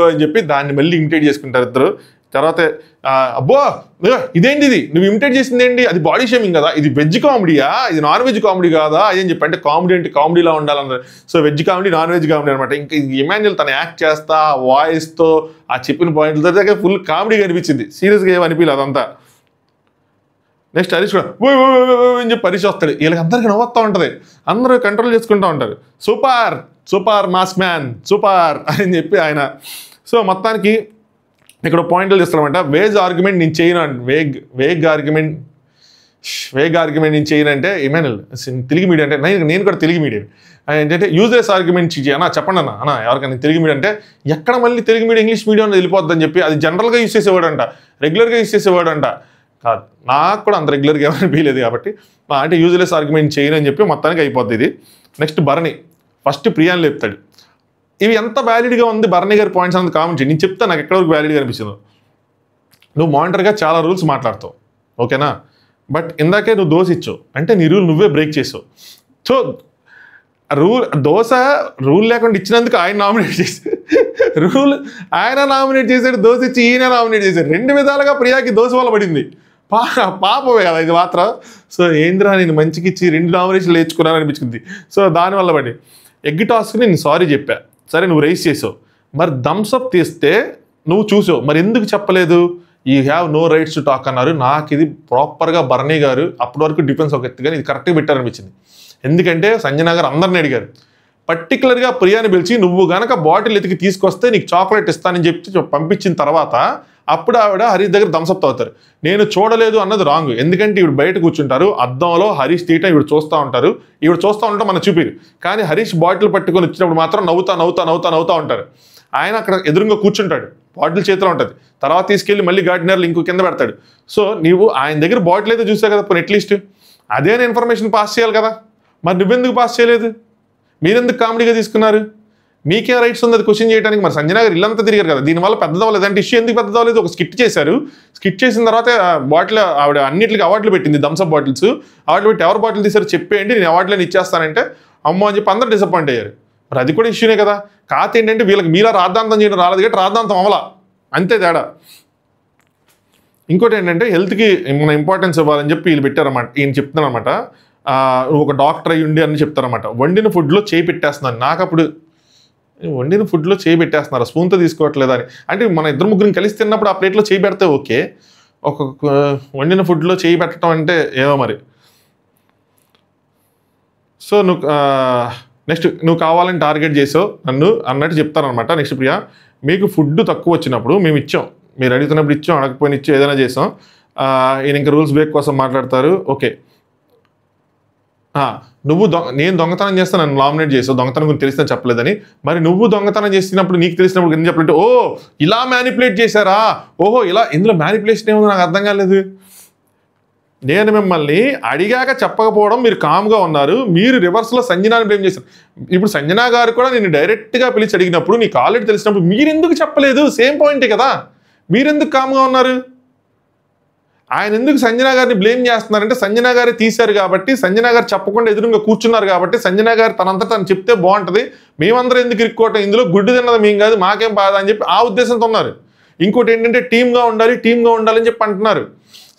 అని చెప్పి దాన్ని మళ్ళీ ఇమిటేట్ చేసుకుంటారు ఇద్దరు. తర్వాత అబ్బో ఇదేంటిది నువ్వు ఇమిటేట్ చేసింది ఏంటి, అది బాడీ షేమింగ్ కదా, ఇది వెజ్ కామెడీయా, ఇది నాన్ వెజ్ కామెడీ కాదా అని చెప్పి. అంటే కామెడీ అంటే కామెడీలా ఉండాలన్నారు. So veg comedy non veg comedy అనమాట. ఇంకా ఇమాన్యుయల్ తను యాక్ట్ చేస్తా వాయిస్తో ఆ చెప్పిన పాయింట్ల దగ్గర ఫుల్ కామెడీ కనిపించింది, సీరియస్గా ఏమనిపించలేదు అదంతా. నెక్స్ట్ హరీష్ కూడా అని చెప్పి హరీష్ వస్తాడు, వీళ్ళకి అందరికీ నవ్వుతూ ఉంటుంది, అందరూ కంట్రోల్ చేసుకుంటూ ఉంటారు. Super super mask man super అని చెప్పి ఆయన. సో మొత్తానికి ఇక్కడ పాయింట్లు ఇస్తారనమాట. వేగ్ ఆర్గ్యుమెంట్ నేను చేయను అంటే వేగ్ ఆర్గ్యుమెంట్ నేను చేయను అంటే ఇమాన్యుయల్ తెలుగు మీడియా అంటే నేను కూడా తెలుగు మీడియా ఏంటంటే యూజ్లెస్ ఆర్గ్యుమెంట్ అన్నా చెప్పండి అన్న ఎవరికైనా తెలుగు మీడియా అంటే ఎక్కడ మళ్ళీ తెలుగు మీడియా ఇంగ్లీష్ మీడియం వెళ్ళిపోద్దని చెప్పి అది జనరల్గా యూజ్ చేసేవాడు అంట, రెగ్యులర్గా యూజ్ చేసేవాడు అంట. కాదు నాకు కూడా అంత రెగ్యులర్గా ఏమైనా ఫీలేదు కాబట్టి అంటే యూజ్లెస్ ఆర్గ్యుమెంట్ చేయను అని చెప్పి మొత్తానికి అయిపోద్ది ఇది. నెక్స్ట్ భరణి ఫస్ట్ ప్రియాని లేపుతాడు. ఇవి ఎంత వ్యాలిడ్గా ఉంది భరణి గారి పాయింట్స్ అనేది కామెంట్ చేయండి, నేను చెప్తా నాకు ఎక్కడ వరకు వ్యాలిడ్గా అనిపించిందో. నువ్వు మానిటర్గా చాలా రూల్స్ మాట్లాడతావు ఓకేనా, బట్ ఇందాకే నువ్వు దోశ ఇచ్చావు అంటే నీ రూల్ నువ్వే బ్రేక్ చేసావు. సో దోశ రూల్ లేకుండా ఇచ్చినందుకు ఆయన నామినేట్ చేశాడు, ఆయన నామినేట్ చేశాడు, దోశ ఇచ్చి ఈయన నామినేట్ చేశాడు. 2 విధాలుగా ప్రియాకి దోశ వల్ల పడింది, పాపమే కదా ఇది మాత్రం. సో ఏంద్రా నేను మంచికి ఇచ్చి 2 నామినేషన్లు నేర్చుకున్నాను అనిపించింది. సో దానివల్ల పడి ఎగ్ టాస్క్ని నేను సారీ చెప్పా, సరే నువ్వు రైస్ చేసావు, మరి థమ్స్అప్ తీస్తే నువ్వు చూసావు, మరి ఎందుకు చెప్పలేదు? You have no rights to talk అన్నారు. నాకు ఇది ప్రాపర్గా బర్నీ గారు అప్పటి వరకు డిఫెన్స్ ఒక ఎత్తుగా ఇది కరెక్ట్గా పెట్టారనిపించింది. ఎందుకంటే సంజన గారు అందరిని అడిగారు, పర్టికులర్గా ప్రియాని పిలిచి నువ్వు గనక బాటిల్ ఎతికి తీసుకొస్తే నీకు చాక్లెట్ ఇస్తానని చెప్పి పంపించిన తర్వాత అప్పుడు ఆవిడ హరీష్ దగ్గర థమ్స్అప్ తాగుతారు. నేను చూడలేదు అన్నది రాంగ్. ఎందుకంటే ఇవి బయట కూర్చుంటారు, అద్దంలో హరీష్ తీయటం ఇవి చూస్తూ ఉంటారు, ఇవి చూస్తూ ఉంటాం మన చూపిరు. కానీ హరీష్ బాటిల్ పట్టుకొని వచ్చినప్పుడు మాత్రం నవ్వుతా ఉంటారు. ఆయన అక్కడ ఎదురుగా కూర్చుంటాడు, బాటిల్ చేతిలో ఉంటుంది, తర్వాత తీసుకెళ్ళి మళ్ళీ గార్డినర్లు ఇంకో కింద పెడతాడు. సో నీవు ఆయన దగ్గర బాటిల్ అయితే చూసావు కదా, పోనీ అట్లీస్ట్ అదేనా ఇన్ఫర్మేషన్ పాస్ చేయాలి కదా, మరి నువ్వెందుకు పాస్ చేయలేదు? మీరెందుకు కామెడీగా తీసుకున్నారు? మీకే రైట్స్ ఉంది అది క్వశ్చన్ చేయడానికి. మరి సంజన గారు ఇల్లంతా తిరిగారు కదా, దీనివల్ల పెద్దదవ్వలేదు అంటే ఇష్యూ ఎందుకు పెద్దదవ్వలేదు? ఒక స్కిట్ చేశారు, స్కిట్ చేసిన తర్వాత బాటిల్ ఆవిడ అన్నింటికి అవార్డులు పెట్టింది, థమ్స్అప్ బాటిల్స్ అవార్డులు పెట్టి ఎవరు బాటిల్ తీసారు చెప్పేయండి, నేను అవార్డులను ఇచ్చేస్తానంటే అమ్మో అని చెప్పి అందరూ డిసప్పాయింట్ అయ్యారు. మరి అది కూడా ఇష్యూనే కదా. కాకపోతే ఏంటంటే వీళ్ళకి మీలా రాద్ధాంతం చేయడం రాలేదు కాబట్టి రాద్ధాంతం అవ్వాల, అంతే తేడా. ఇంకోటి ఏంటంటే హెల్త్కి మన ఇంపార్టెన్స్ ఇవ్వాలని చెప్పి వీళ్ళు పెట్టారన్నమాట. ఈయన చెప్తున్నాను అనమాట, ఒక డాక్టర్ అయ్యి ఉండి అని చెప్తారన్నమాట. వండిన ఫుడ్లో చేయి పెట్టేస్తున్నాను. నాకు అప్పుడు వండిన ఫుడ్లో చేయి పెట్టేస్తున్నారు, స్పూన్తో తీసుకోవట్లేదా అని. అంటే మన ఇద్దరు ముగ్గురిని కలిసి తిన్నప్పుడు ఆ ప్లేట్లో చేయి పెడితే ఓకే, ఒక వండిన ఫుడ్లో చేయి పెట్టడం అంటే ఏమో మరి. సో నెక్స్ట్ నువ్వు కావాలని టార్గెట్ చేసావు నన్ను అన్నట్టు చెప్తారనమాట. నెక్స్ట్ ప్రియా, మీకు ఫుడ్ తక్కువ వచ్చినప్పుడు మేము ఇచ్చాం, మీరు అడుగుతున్నప్పుడు ఇచ్చాం, అడగకపోయినా ఇచ్చాం, ఏదైనా చేసాం. ఈయన ఇంకా రూల్స్ బ్రేక్ కోసం మాట్లాడతారు. ఓకే, నువ్వు నేను దొంగతనం చేస్తే నన్ను నామినేట్ చేసావు, దొంగతనం గురించి తెలిస్తే చెప్పలేదని. మరి నువ్వు దొంగతనం చేసినప్పుడు నీకు తెలిసినప్పుడు ఎందుకు చెప్పలేదు? ఓ ఇలా మ్యానిపులేట్ చేశారా, ఓహో ఇలా, ఇందులో మ్యానిపులేషన్ ఏముందో నాకు అర్థం కాలేదు. నేను మిమ్మల్ని అడిగాక చెప్పకపోవడం, మీరు కామ్గా ఉన్నారు, మీరు రివర్స్లో సంజనాని బ్లేమ్ చేశారు. ఇప్పుడు సంజనా గారు కూడా నేను డైరెక్ట్గా పిలిచి అడిగినప్పుడు నీకు ఆల్రెడీ తెలిసినప్పుడు మీరెందుకు చెప్పలేదు? సేమ్ పాయింటే కదా, మీరెందుకు కామ్గా ఉన్నారు? ఆయన ఎందుకు సంజనా గారిని బ్లేమ్ చేస్తున్నారంటే సంజనా గారు తీశారు కాబట్టి, సంజనా గారు చెప్పకుండా ఎదురుగా కూర్చున్నారు కాబట్టి, సంజనా గారు తనంతా తను చెప్తే బాగుంటుంది, మేమందరం ఎందుకు ఇరుక్కోవటం, ఇందులో గుడ్డు తిన్నది మేము కాదు, మాకేం బాధ అని చెప్పి ఆ ఉద్దేశంతో ఉన్నారు. ఇంకోటి ఏంటంటే టీమ్గా ఉండాలని చెప్పి అంటున్నారు.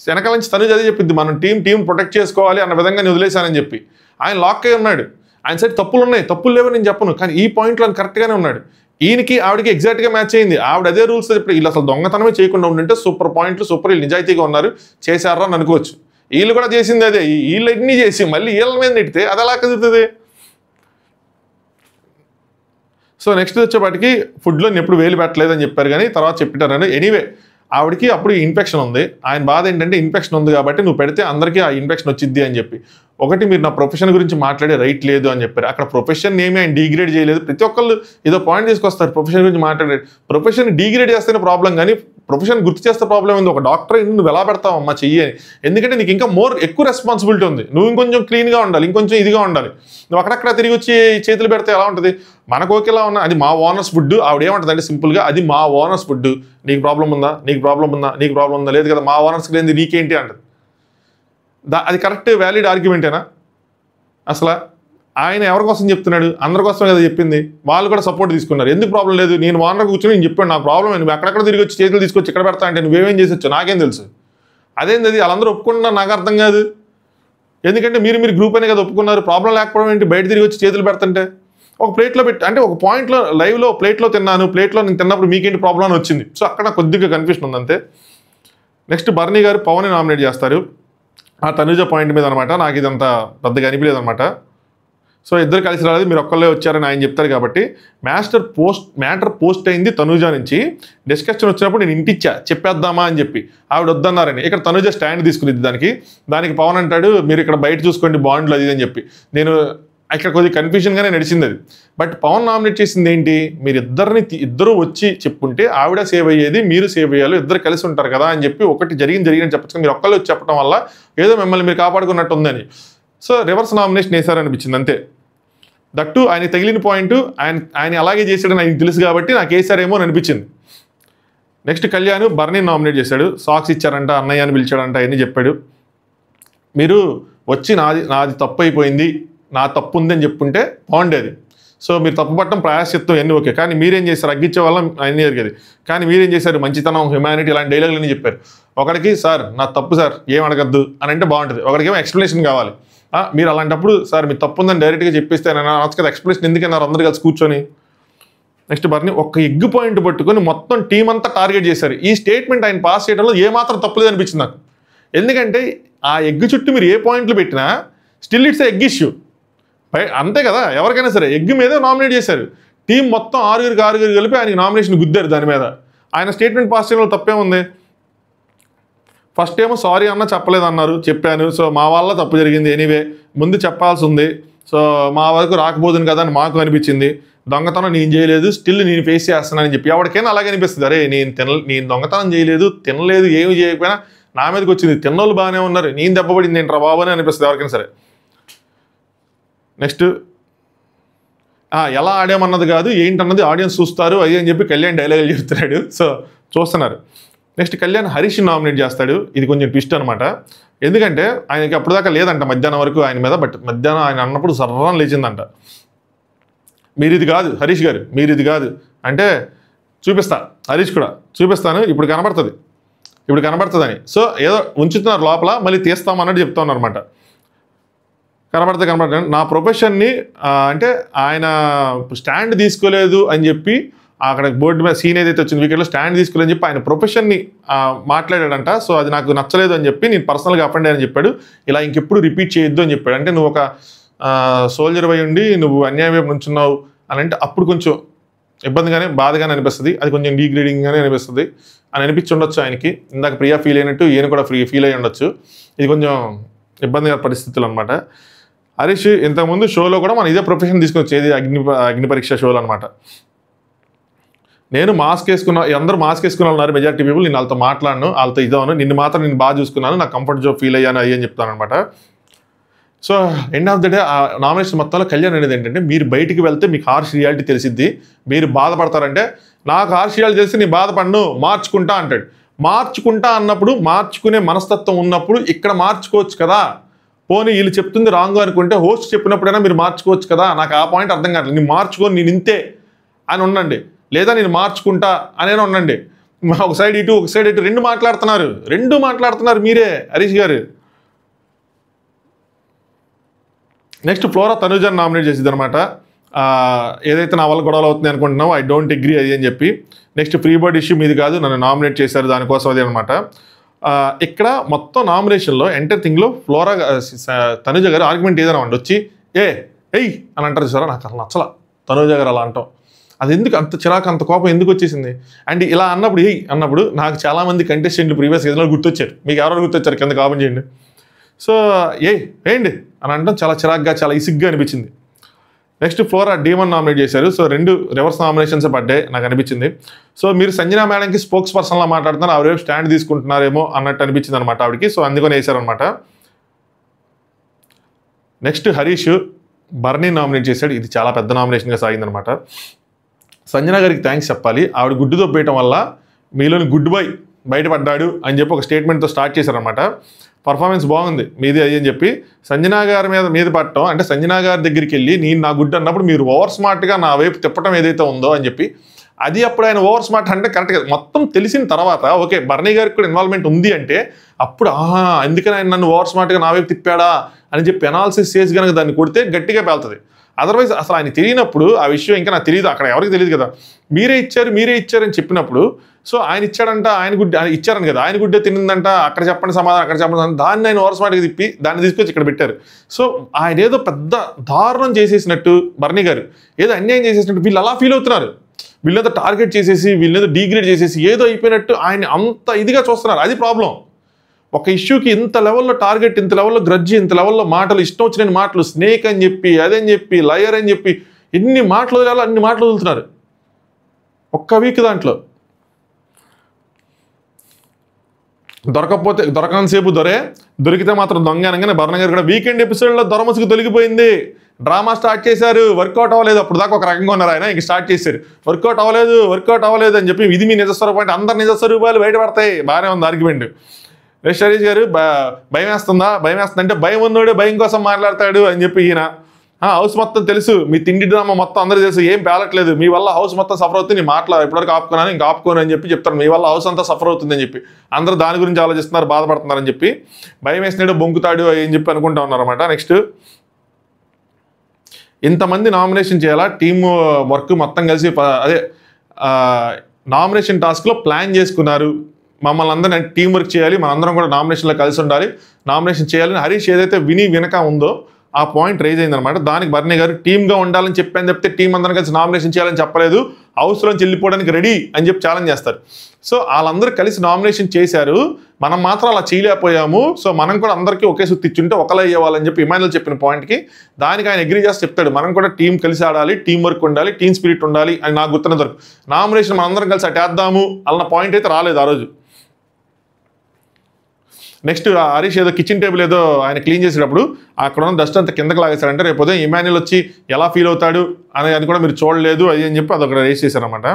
వెనకాల నుంచి తను అదే చెప్పింది, మనం టీం ప్రొటెక్ట్ చేసుకోవాలి అన్న విధంగా నేను వదిలేశానని చెప్పి. ఆయన లాక్ అయి ఉన్నాడు, ఆయన సైడ్ తప్పులు ఉన్నాయి, తప్పులు లేవని నేను చెప్పను, కానీ ఈ పాయింట్లో కరెక్ట్గానే ఉన్నాడు. ఈయనకి ఆవిడకి ఎగ్జాక్ట్గా మ్యాచ్ అయింది. ఆవిడ అదే రూల్స్ చెప్పి వీళ్ళు అసలు దొంగతనమే చేయకుండా ఉంటుంటే సూపర్ పాయింట్లు, సూపర్, వీళ్ళు నిజాయితీగా ఉన్నారు, చేశారా అని అనుకోవచ్చు. వీళ్ళు కూడా చేసింది అదే, వీళ్ళు ఎన్ని చేసి మళ్ళీ వీళ్ళ మీద నెట్టితే అది ఎలా కుదురుతుంది? సో నెక్స్ట్ వచ్చేపాటికి ఫుడ్లో నేను ఎప్పుడు వేలు పెట్టలేదని చెప్పారు, కానీ తర్వాత చెప్పారండి. ఎనీవే ఆవిడకి అప్పుడు ఇన్ఫెక్షన్ ఉంది. ఆయన బాధ ఏంటంటే ఇన్ఫెక్షన్ ఉంది కాబట్టి నువ్వు పెడితే అందరికీ ఆ ఇన్ఫెక్షన్ వచ్చింది అని చెప్పి. ఒకటి, మీరు నా ప్రొఫెషన్ గురించి మాట్లాడే రైట్ లేదు అని చెప్పారు. అక్కడ ప్రొఫెషన్ ఏమీ ఆయన డిగ్రేడ్ చేయలేదు. ప్రతి ఒక్కళ్ళు ఏదో పాయింట్ తీసుకొస్తారు, ప్రొఫెషన్ గురించి మాట్లాడే. ప్రొఫెషన్ డిగ్రేడ్ చేస్తేనే ప్రాబ్లం, కానీ ప్రొఫెషన్ గుర్తు చేస్తే ప్రాబ్లం ఉంది. ఒక డాక్టర్ నువ్వు ఎలా పెడతావు అమ్మా చెయ్యి అని, ఎందుకంటే నీకు ఇంకా ఎక్కువ రెస్పాన్సిబిలిటీ ఉంది. నువ్వు ఇంకొంచెం క్లీన్గా ఉండాలి, ఇంకొంచెం ఇదిగా ఉండాలి. నువ్వు అక్కడక్కడ తిరిగి వచ్చి చేతులు పెడితే ఎలా ఉంటుంది? మనకు ఓకేలా ఉన్నా అది మా ఓనర్స్ ఫుడ్. ఆవిడ ఏమంటుంది అంటే సింపుల్గా, అది మా ఓనర్స్ ఫుడ్, నీకు ప్రాబ్లం ఉందా, నీకు ప్రాబ్లం ఉందా, లేదు కదా, మా ఓనర్స్కి లేని నీకేంటి అంటది. అది కరెక్ట్ వ్యాలిడ్ ఆర్గ్యుమెంటేనా? అసలు ఆయన ఎవరి కోసం చెప్తున్నాడు? అందరి కోసమే కదా చెప్పింది. వాళ్ళు కూడా సపోర్ట్ తీసుకున్నారు. ఎందుకు ప్రాబ్లం లేదు, నేను ఓనర్ కూర్చొని నేను చెప్పాను నా ప్రాబ్లం, నువ్వు అక్కడక్కడ తిరిగి వచ్చి చేతులు తీసుకొచ్చి ఇక్కడ పెడతా అంటే నువ్వేమేం చేసొచ్చు నాకేం తెలుసు. అదేంది అది వాళ్ళందరూ ఒప్పుకుంటున్నారు, నాకు అర్థం కాదు. ఎందుకంటే మీరు గ్రూప్ అనే కదా ఒప్పుకున్నారు. ప్రాబ్లం లేకపోవడం ఏంటి? బయట తిరిగి వచ్చి చేతులు పెడుతుంటే ఒక ప్లేట్లో పెట్టి, అంటే ఒక పాయింట్లో లైవ్లో ప్లేట్లో తిన్నాను, ప్లేట్లో నేను తిన్నప్పుడు మీకేంటి ప్రాబ్లం అని వచ్చింది. సో అక్కడ కొద్దిగా కన్ఫ్యూషన్ ఉంది అంతే. నెక్స్ట్ బర్నీ గారు పవన్ని నామినేట్ చేస్తారు ఆ తనుజ పాయింట్ మీద అనమాట. నాకు ఇదంతా పెద్దగా అనిపించలేదు అనమాట. సో ఇద్దరు కలిసి రాలేదు, మీరు ఒక్కళ్ళే వచ్చారని ఆయన చెప్తారు కాబట్టి మ్యాటర్ పోస్ట్ అయింది తనుజ నుంచి. డిస్కషన్ వచ్చినప్పుడు నేను ఇంటిచ్చా చెప్పేద్దామా అని చెప్పి, ఆవిడ వద్దన్నారని. ఇక్కడ తనుజ స్టాండ్ తీసుకునేది దానికి పవన్ అంటాడు మీరు ఇక్కడ బయట చూసుకోండి బాండ్లు అది అని చెప్పి. నేను ఇక్కడ కొద్దిగా కన్ఫ్యూజన్గానే నడిచింది అది. బట్ పవన్ నామినేట్ చేసింది ఏంటి, మీరు ఇద్దరు వచ్చి చెప్పుంటే ఆవిడ సేవ్ అయ్యేది, మీరు సేవ్ అయ్యాలి, ఇద్దరు కలిసి ఉంటారు కదా అని చెప్పి ఒకటి జరిగింది చెప్పచ్చు. మీరు ఒక్కళ్ళు వచ్చి చెప్పడం వల్ల ఏదో మిమ్మల్ని మీరు కాపాడుకున్నట్టు ఉందని. సో రివర్స్ నామినేషన్ వేశారనిపించింది అంతే. దట్టు ఆయన తగిలిన పాయింట్ ఆయన అలాగే చేశాడని ఆయనకు తెలుసు కాబట్టి నాకు వేసారేమో అని అనిపించింది. నెక్స్ట్ కళ్యాణ్ బర్నీ నామినేట్ చేశాడు. సాక్స్ ఇచ్చారంట, అన్నయ్య అని పిలిచాడంట, అవన్నీ చెప్పాడు. మీరు వచ్చి నాది తప్పు అయిపోయింది, నా తప్పు ఉందని చెప్పుంటే బాగుండేది. సో మీరు తప్పు పట్టడం ప్రయాసిత్వం ఎన్ని ఓకే, కానీ మీరేం చేశారు, అగ్గించే వల్ల అన్నీ జరిగేది. కానీ మీరేం చేశారు, మంచితనం, హ్యుమానిటీ ఇలాంటి డైలాగులు అని చెప్పారు. ఒకడికి సార్ నా తప్పు సార్ ఏం అడగద్దు అని అంటే బాగుంటుంది, ఒకడికేమో ఎక్స్ప్లెనేషన్ కావాలి. మీరు అలాంటప్పుడు సార్ మీ తప్పు ఉందని డైరెక్ట్గా చెప్పేస్తే అనొచ్చు కదా, ఎక్స్ప్లెనేషన్ ఎందుకన్నారు అందరు కలిసి కూర్చొని. నెక్స్ట్ బర్నీ ఒక్క ఎగ్ పాయింట్ పట్టుకొని మొత్తం టీం అంతా టార్గెట్ చేశారు. ఈ స్టేట్మెంట్ ఆయన పాస్ చేయడంలో ఏమాత్రం తప్పులేదు అనిపించింది నాకు. ఎందుకంటే ఆ ఎగ్ చుట్టూ మీరు ఏ పాయింట్లు పెట్టినా స్టిల్ ఇట్స్ ఎగ్ ఇష్యూ. అంతే కదా, ఎవరికైనా సరే ఎగ్ మీద నామినేట్ చేశారు. టీం మొత్తం 6 కలిపి ఆయనకి నామినేషన్ గుద్దారు దాని మీద. ఆయన స్టేట్మెంట్ పాస్ చేయడంలో తప్పే ఉంది. ఫస్ట్ ఏమో సారీ అన్న చెప్పలేదు అన్నారు, చెప్పాను. సో మా వల్ల తప్పు జరిగింది, ఎనీవే ముందు చెప్పాల్సి ఉంది. సో మా వరకు రాకపోతుంది కదా అని మాకు అనిపించింది. దొంగతనం నేను చేయలేదు, స్టిల్ నేను ఫేస్ చేస్తున్నానని చెప్పి ఎవరికైనా అలాగే అనిపిస్తుంది. అరే నేను దొంగతనం చేయలేదు, తినలేదు, ఏమి చేయకపోయినా నా మీదకి వచ్చింది, తిన్నోళ్ళు బాగానే ఉన్నారు, నేను దెబ్బపడింది ఏంట్రా బాబు అని అనిపిస్తుంది ఎవరికైనా సరే. నెక్స్ట్ ఎలా ఆడామన్నది కాదు ఏంటన్నది ఆడియన్స్ చూస్తారు అది అని చెప్పి కళ్యాణ్ డైలాగులు చెప్తున్నాడు. సో చూస్తున్నారు. నెక్స్ట్ కళ్యాణ్ హరీష్ నామినేట్ చేస్తాడు. ఇది కొంచెం ట్విస్ట్ అనమాట. ఎందుకంటే ఆయనకి అప్పటిదాకా లేదంట మధ్యాహ్నం వరకు ఆయన మీద. బట్ మధ్యాహ్నం ఆయన అన్నప్పుడు సర్రం లేచిందంట. మీరు ఇది కాదు హరీష్ గారు, మీరు ఇది కాదు అంటే చూపిస్తా, హరీష్ కూడా చూపిస్తాను, ఇప్పుడు కనబడుతుందని. సో ఏదో ఉంచుతున్నారు లోపల, మళ్ళీ తీస్తామన్నట్టు చెప్తా ఉన్నారన్నమాట. కనబడతాను నా ప్రొఫెషన్ని అంటే ఆయన స్టాండ్ తీసుకోలేదు అని చెప్పి అక్కడ బోర్డు మీద సీన్ ఏదైతే వచ్చింది వికెట్లో స్టాండ్ తీసుకోలేదని చెప్పి ఆయన ప్రొఫెషన్ని మాట్లాడాడంట. సో అది నాకు నచ్చలేదు అని చెప్పి నేను పర్సనల్గా అఫెండ్ అని చెప్పాడు. ఇలా ఇంకెప్పుడు రిపీట్ చేయొద్దు అని చెప్పాడు. అంటే నువ్వు ఒక సోల్జర్ అయి ఉండి నువ్వు అన్యాయం వైపు నుంచున్నావు అని అంటే అప్పుడు కొంచెం ఇబ్బందిగానే బాధగానే అనిపిస్తుంది, అది కొంచెం డీగ్రేడింగ్గానే అనిపిస్తుంది అని అనిపించి ఉండొచ్చు ఆయనకి. ఇందాక ప్రియా ఫీల్ అయినట్టు ఈయన కూడా ఫీల్ అయ్యి ఉండొచ్చు. ఇది కొంచెం ఇబ్బందిగా పరిస్థితులు అనమాట. హరీష్ ఇంతకుముందు షోలో కూడా మనం ఇదే ప్రొఫెషన్ తీసుకొని వచ్చేది అగ్ని పరీక్ష షోలో అనమాట. నేను మాస్క్ వేసుకున్నా, అందరూ మాస్క్ వేసుకుని ఉన్నారు మెజారిటీ పీపుల్, నేను వాళ్ళతో మాట్లాడను, వాళ్ళతో ఇదాను, నేను బాగా చూసుకున్నాను, నాకు కంఫర్ట్ జోన్ ఫీల్ అయ్యాను అని చెప్తాను అనమాట. So end of the day ఆ నామినేషన్ మొత్తంలో కళ్యాణ్ అనేది ఏంటంటే మీరు బయటికి వెళ్తే మీకు హార్ష్ రియాలిటీ తెలిసిద్ది, మీరు బాధపడతారంటే నాకు హార్ష్ రియాలిటీ తెలిసి నేను బాధపడను మార్చుకుంటా అంటాడు. మార్చుకుంటా అన్నప్పుడు మార్చుకునే మనస్తత్వం ఉన్నప్పుడు ఇక్కడ మార్చుకోవచ్చు కదా. పోనీ వీళ్ళు చెప్తుంది రాంగ్ అనుకుంటే హోస్ట్ చెప్పినప్పుడైనా మీరు మార్చుకోవచ్చు కదా. నాకు ఆ పాయింట్ అర్థం కావట్లేదు. నేను మార్చుకొని నేను ఇంతే అని ఉండండి, లేదా నేను మార్చుకుంటా అనేనా ఉండండి. ఒక సైడ్ ఇటు ఒక సైడ్ ఇటు రెండు మాట్లాడుతున్నారు మీరే హరీష్ గారు. నెక్స్ట్ ఫ్లోరా తనుజాని నామినేట్ చేసింది అనమాట. ఏదైతే నా వల్ల గొడవలు అవుతుంది అనుకుంటున్నావు ఐ డోంట్ అగ్రీ అది అని చెప్పి. నెక్స్ట్ ఫ్రీ బర్డ్ ఇష్యూ మీది కాదు, నన్ను నామినేట్ చేశారు దానికోసం అది అనమాట. ఇక్కడ మొత్తం నామినేషన్లో ఎంటర్ థింగ్లో ఫ్లోరా తనుజ గారు ఆర్గ్యుమెంట్ ఏదైనా ఉండి వచ్చి ఏయ్ అని అంటారు సార్. నాకు అసలు నచ్చల తనుజ గారు అలా అంటాం. అది ఎందుకు అంత చిరాకు అంత కోపం ఎందుకు వచ్చేసింది అండ్ ఇలా అన్నప్పుడు నాకు చాలామంది కంటెస్టెంట్లు ప్రీవియస్ ఏదైనా గుర్తొచ్చారు. మీకు ఎవరైనా గుర్తొచ్చారు కింద కామెంట్ చేయండి. సో ఏంటి అని అనడం చాలా చిరాగ్గా చాలా ఇసిగ్గా అనిపించింది. నెక్స్ట్ ఫ్లోరా డీమన్ నామినేట్ చేశారు. సో 2 రివర్స్ నామినేషన్స్ పడ్డాయి నాకు అనిపించింది. సో మీరు సంజనా మేడంకి స్పోక్స్ పర్సన్లా మాట్లాడుతున్నారు, ఆవిడ వైపు స్టాండ్ తీసుకుంటున్నారేమో అన్నట్టు అనిపించింది అనమాట ఆవిడకి. సో అందుకని వేశారనమాట. నెక్స్ట్ హరీష్ బర్నీ నామినేట్ చేశాడు. ఇది చాలా పెద్ద నామినేషన్గా సాగిందనమాట. సంజనా గారికి థ్యాంక్స్ చెప్పాలి, ఆవిడ గుడ్డుతో పోయటం వల్ల మీలోని గుడ్ బాయ్ బయటపడ్డాడు అని చెప్పి ఒక స్టేట్మెంట్తో స్టార్ట్ చేశారనమాట. పర్ఫార్మెన్స్ బాగుంది మీది అది అని చెప్పి సంజనా గారి మీద పట్టడం అంటే సంజనా గారి దగ్గరికి వెళ్ళి నేను నా గుడ్ అన్నప్పుడు మీరు ఓవర్ స్మార్ట్గా నా వైపు తిప్పటం ఏదైతే ఉందో అని చెప్పి అది అప్పుడు ఆయన ఓవర్ స్మార్ట్ అంటే కరెక్ట్గా మొత్తం తెలిసిన తర్వాత ఓకే బర్నీ గారికి కూడా ఇన్వాల్వ్మెంట్ ఉంది అంటే అప్పుడు ఎందుకని ఆయన నన్ను ఓవర్ స్మార్ట్గా నా వైపు తిప్పాడా అని చెప్పి అనాలిసిస్ చేసి కనుక దాన్ని కొడితే గట్టిగా పేలుతుంది. అదర్వైజ్ అసలు ఆయన తెలియనప్పుడు ఆ విషయం ఇంకా నాకు తెలియదు, అక్కడ ఎవరికి తెలియదు కదా. మీరే ఇచ్చారని చెప్పినప్పుడు సో ఆయన ఇచ్చాడంట, ఆయన గుడ్డ ఇచ్చారని కదా, ఆయన గుడ్డే తినిందంట, అక్కడ చెప్పండి సమాధానం అక్కడ చెప్పండి, దాన్ని ఆయన ఓవర్ స్మార్ట్గా తిప్పి దాన్ని తీసుకొచ్చి ఇక్కడ పెట్టారు. సో ఆయన ఏదో పెద్ద దారుణం చేసేసినట్టు బర్నీ గారు ఏదో అన్యాయం చేసేసినట్టు వీళ్ళు అలా ఫీల్ అవుతున్నారు. వీళ్ళేదో టార్గెట్ చేసేసి వీళ్ళేదో డీగ్రేడ్ చేసేసి ఏదో అయిపోయినట్టు ఆయన అంత ఇదిగా చూస్తున్నారు. అది ప్రాబ్లం. ఒక ఇష్యూకి ఇంత లెవెల్లో టార్గెట్, ఇంత లెవెల్లో గ్రడ్జి, ఇంత లెవెల్లో మాటలు, ఇష్టం వచ్చిన మాటలు, స్నేక్ అని చెప్పి అదని చెప్పి లయర్ అని చెప్పి ఎన్ని మాటలు వదిలేయాలో అన్ని మాటలు వదులుతున్నారు ఒక్క వీక్. దాంట్లో దొరకనంతసేపు దొరికితే మాత్రం దొంగ అనగానే బర్నీ గారు కూడా వీకెండ్ ఎపిసోడ్లో దొరమసుకు తొలగిపోయింది, డ్రామా స్టార్ట్ చేశారు, వర్కౌట్ అవ్వలేదు. అప్పుడు దాకా ఒక రకంగా ఉన్నారు ఆయన, ఇంక స్టార్ట్ చేశారు వర్కౌట్ అవ్వలేదు అని చెప్పి ఇది మీ నిజస్వరూపం అంటే అందరు నిజస్వరూపాలు బయటపడతాయి. బాగానే ఉంది ఆర్గ్యుమెంట్. హరీష్ గారు భయం వేస్తుందంటే భయం ఉన్నోడే భయం కోసం మాట్లాడతాడు అని చెప్పి ఈయన హౌస్ మొత్తం తెలుసు, మీ తిండి డ్రామా మొత్తం అందరూ తెలుసు, ఏం పేలట్లేదు, మీ వల్ల హౌస్ మొత్తం సఫర్ అవుతుంది, నీ మాటలు ఇప్పటివరకు ఆపుకున్నాను ఇంకా ఆపుకోను అని చెప్పి చెప్తారు, మీ వల్ల హౌస్ అంతా సఫర్ అవుతుందని చెప్పి అందరూ దాని గురించి ఆలోచిస్తున్నారు, బాధపడుతున్నారని చెప్పి భయం వేసినాడు, బొంకుతాడు అని చెప్పి అనుకుంటా ఉన్నారన్నమాట. నెక్స్ట్ ఇంతమంది నామినేషన్ చేయాలా, టీమ్ వర్క్ మొత్తం కలిసి అదే నామినేషన్ టాస్క్లో ప్లాన్ చేసుకున్నారు, మమ్మల్ని అందరినీ టీం వర్క్ చేయాలి, మనందరం కూడా నామినేషన్లో కలిసి ఉండాలి, నామినేషన్ చేయాలని హరీష్ ఏదైతే వినక ఉందో ఆ పాయింట్ రైజ్ అయిందనమాట. దానికి బర్నీ గారు టీమ్గా ఉండాలని చెప్పాను చెప్తే టీం అందరం కలిసి నామినేషన్ చేయాలని చెప్పలేదు, హౌస్లోంచి వెళ్ళిపోవడానికి రెడీ అని చెప్పి ఛాలెంజ్ చేస్తారు. సో వాళ్ళందరూ కలిసి నామినేషన్ చేశారు, మనం మాత్రం అలా చేయలేకపోయాము, సో మనం కూడా అందరికీ ఒకే సుత్తి ఇచ్చుంటే ఒకలా అయ్యేవాళ్ళని చెప్పి ఇమాన్యుల్ చెప్పిన పాయింట్కి దానికి ఆయన అగ్రీ చేసి చెప్తాడు, మనం కూడా టీం కలిసి ఆడాలి, టీం వర్క్ ఉండాలి, టీం స్పిరిట్ ఉండాలి అని నాకు గుర్తున్న దొరకు నామినేషన్ మనందరం కలిసి అటేద్దాము అన్న పాయింట్ అయితే రాలేదు ఆ రోజు. నెక్స్ట్ హరీష్ ఏదో కిచెన్ టేబుల్ ఏదో ఆయన క్లీన్ చేసేటప్పుడు అక్కడ ఉన్న డస్ట్ అంతా కిందకి లాగేశారంటే రేపు ఉదయం ఇమాన్యుల్ వచ్చి ఎలా ఫీల్ అవుతాడు అని కూడా మీరు చూడలేదు అది అని చెప్పి అదొక రేస్ చేశారనమాట.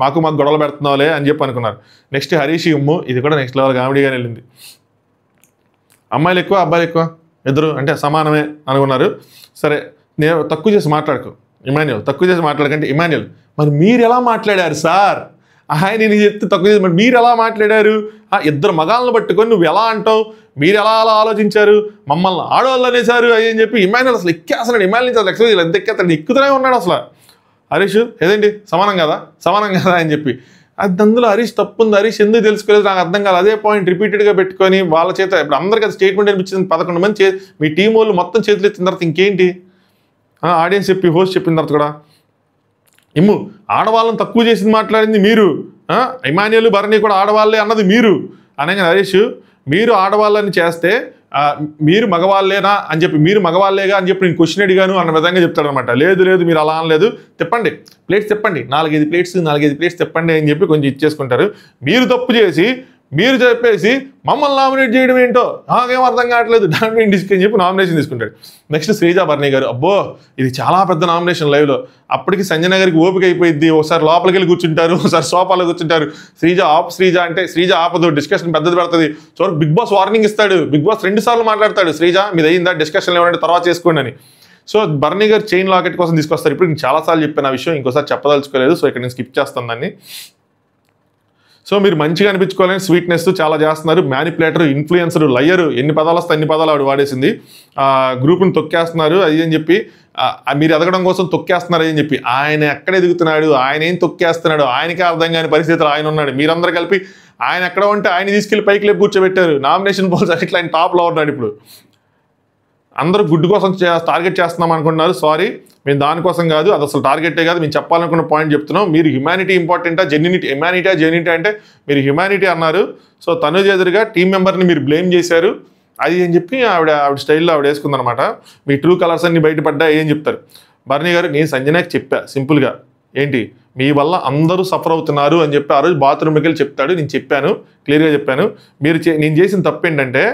మాకు గొడవలు పెడుతున్నావులే అని చెప్పి అనుకున్నారు. నెక్స్ట్ హరీష్ ఉమ్ము, ఇది కూడా నెక్స్ట్ లెవెల్ కామెడీగానే వెళ్ళింది. అమ్మాయిలు ఎక్కువ అబ్బాయిలు ఎక్కువ ఇద్దరు అంటే సమానమే అనుకున్నారు. సరే నేను తక్కువ చేసి మాట్లాడుకో ఇమాన్యుల్, తక్కువ చేసి మాట్లాడకంటే ఇమాన్యుల్ మరి మీరు ఎలా మాట్లాడారు సార్, ఆయన నేను చెప్తే తక్కువ చేసి మరి మీరు ఎలా మాట్లాడారు, ఇద్దరు మగాళ్ళను పట్టుకొని నువ్వు ఎలా అంటావు, మీరు ఎలా అలా ఆలోచించారు, మమ్మల్ని ఆడవాళ్ళు అనేసారు అని చెప్పి ఇమాన్యుల్ అసలు ఎక్కేస్తున్నాడు. ఇమాన్యుల్ నుంచి అసలు ఎక్స్ప్రెస్ ఎంత ఎక్కేస్తాడు, ఎక్కుతూనే ఉన్నాడు అసలు. హరీష్ ఏదేంటి సమానం కదా అని చెప్పి అది అందులో హరీష్ తప్పుంది, హరీష్ ఎందుకు తెలుసుకోలేదు నాకు అర్థం కాదు. అదే పాయింట్ రిపీటెడ్గా పెట్టుకొని వాళ్ళ చేత ఇప్పుడు అందరికీ అది స్టేట్మెంట్ అనిపించింది. 11 మంది మీ టీం వాళ్ళు మొత్తం చేతులు ఎత్తిన తర్వాత ఇంకేంటి ఆడియన్స్ చెప్పి హోస్ట్ చెప్పిన తర్వాత కూడా ఇమ్ము ఆడవాళ్ళని తక్కువ చేసింది మాట్లాడింది మీరు, ఇమాన్యుల్ బర్నీ కూడా ఆడవాళ్ళే అన్నది మీరు అనగా హరీష్ మీరు ఆడవాళ్ళని చేస్తే మీరు మగవాళ్ళేనా అని చెప్పి మీరు మగవాళ్ళేగా అని చెప్పి నేను క్వశ్చన్ అడిగాను అన్న విధంగా చెప్తాడనమాట. లేదు మీరు అలా అనలేదు, తిప్పండి ప్లేట్స్ తిప్పండి, 4-5 ప్లేట్స్ తిప్పండి అని చెప్పి కొంచెం ఇచ్చేసుకుంటారు. మీరు తప్పు చేసి మీరు చెప్పేసి మమ్మల్ని నామినేట్ చేయడం ఏంటో నాకేం అర్థం కావట్లేదు దాన్ని అని చెప్పి నామినేషన్ తీసుకుంటాడు. నెక్స్ట్ శ్రీజ బర్నీ గారు, అబ్బో ఇది చాలా పెద్ద నామినేషన్ లైవ్లో. అప్పటికి సంజన గారికి ఓపిక అయిపోయింది, ఒకసారి లోపలికి వెళ్ళి కూర్చుంటారు, ఒకసారి సోఫాలో కూర్చుంటారు. శ్రీజ అంటే శ్రీజ ఆపదు, డిస్కషన్ పెద్దది పెడుతుంది. సో బిగ్ బాస్ వార్నింగ్ ఇస్తాడు, బిగ్ బాస్ 2 సార్లు మాట్లాడతాడు, శ్రీజ మీద అయిందా డిస్కషన్ ఏమంటే తర్వాత చేసుకోండి అని. సో బర్నీ గారు చైన్ లాకెట్ కోసం తీసుకొస్తారు. ఇప్పుడు నేను చాలాసార్లు చెప్పాను ఆ విషయం, ఇంకోసారి చెప్పదలుచుకోలేదు, సో ఇక్కడ నేను స్కిప్ చేస్తాను దాన్ని. సో మీరు మంచిగా అనిపించుకోవాలని స్వీట్నెస్ చాలా చేస్తున్నారు, మ్యానిపులేటర్, ఇన్ఫ్లుయెన్సర్, లయరు, ఎన్ని పదాలు వస్తే అన్ని పదాలు ఆవిడ వాడేసింది, గ్రూప్ని తొక్కేస్తున్నారు అది అని చెప్పి మీరు ఎదగడం కోసం తొక్కేస్తున్నారు అని చెప్పి ఆయన ఎక్కడ ఎదుగుతున్నాడు, ఆయన ఏం తొక్కేస్తున్నాడు ఆయనకే అర్థం కాని పరిస్థితులు ఆయన ఉన్నాడు. మీరందరూ కలిపి ఆయన ఎక్కడ ఉంటే ఆయన తీసుకెళ్లి పైకి లేపు కూర్చోబెట్టారు, నామినేషన్ పోల్స్ అట్లా ఆయన టాప్లో ఉన్నాడు. ఇప్పుడు అందరూ గుడ్డు కోసం టార్గెట్ చేస్తున్నాం అనుకుంటున్నారు, సారీ మేము దానికోసం కాదు, అది అసలు టార్గెటే కాదు, మేము చెప్పాలనుకున్న పాయింట్ చెప్తున్నాం. మీరు హ్యుమానిటీ ఇంపార్టెంటా జెన్యూనిటీ అంటే మీరు హ్యుమానిటీ అన్నారు. సో తనుజ్ ఎదురుగా టీం మెంబర్ని మీరు బ్లేమ్ చేశారు అది అని చెప్పి ఆవిడ స్టైల్లో ఆవిడ వేసుకుందనమాట. మీ ట్రూ కలర్స్ అన్ని బయటపడ్డా ఏం చెప్తారు. బర్నీ గారు నేను సంజనాకి చెప్పా సింపుల్గా, ఏంటి మీ వల్ల అందరూ సఫర్ అవుతున్నారు అని చెప్పి ఆ రోజు బాత్రూమ్కి వెళ్ళి చెప్తాడు, నేను చెప్పాను క్లియర్గా చెప్పాను. నేను చేసిన తప్పు ఏంటంటే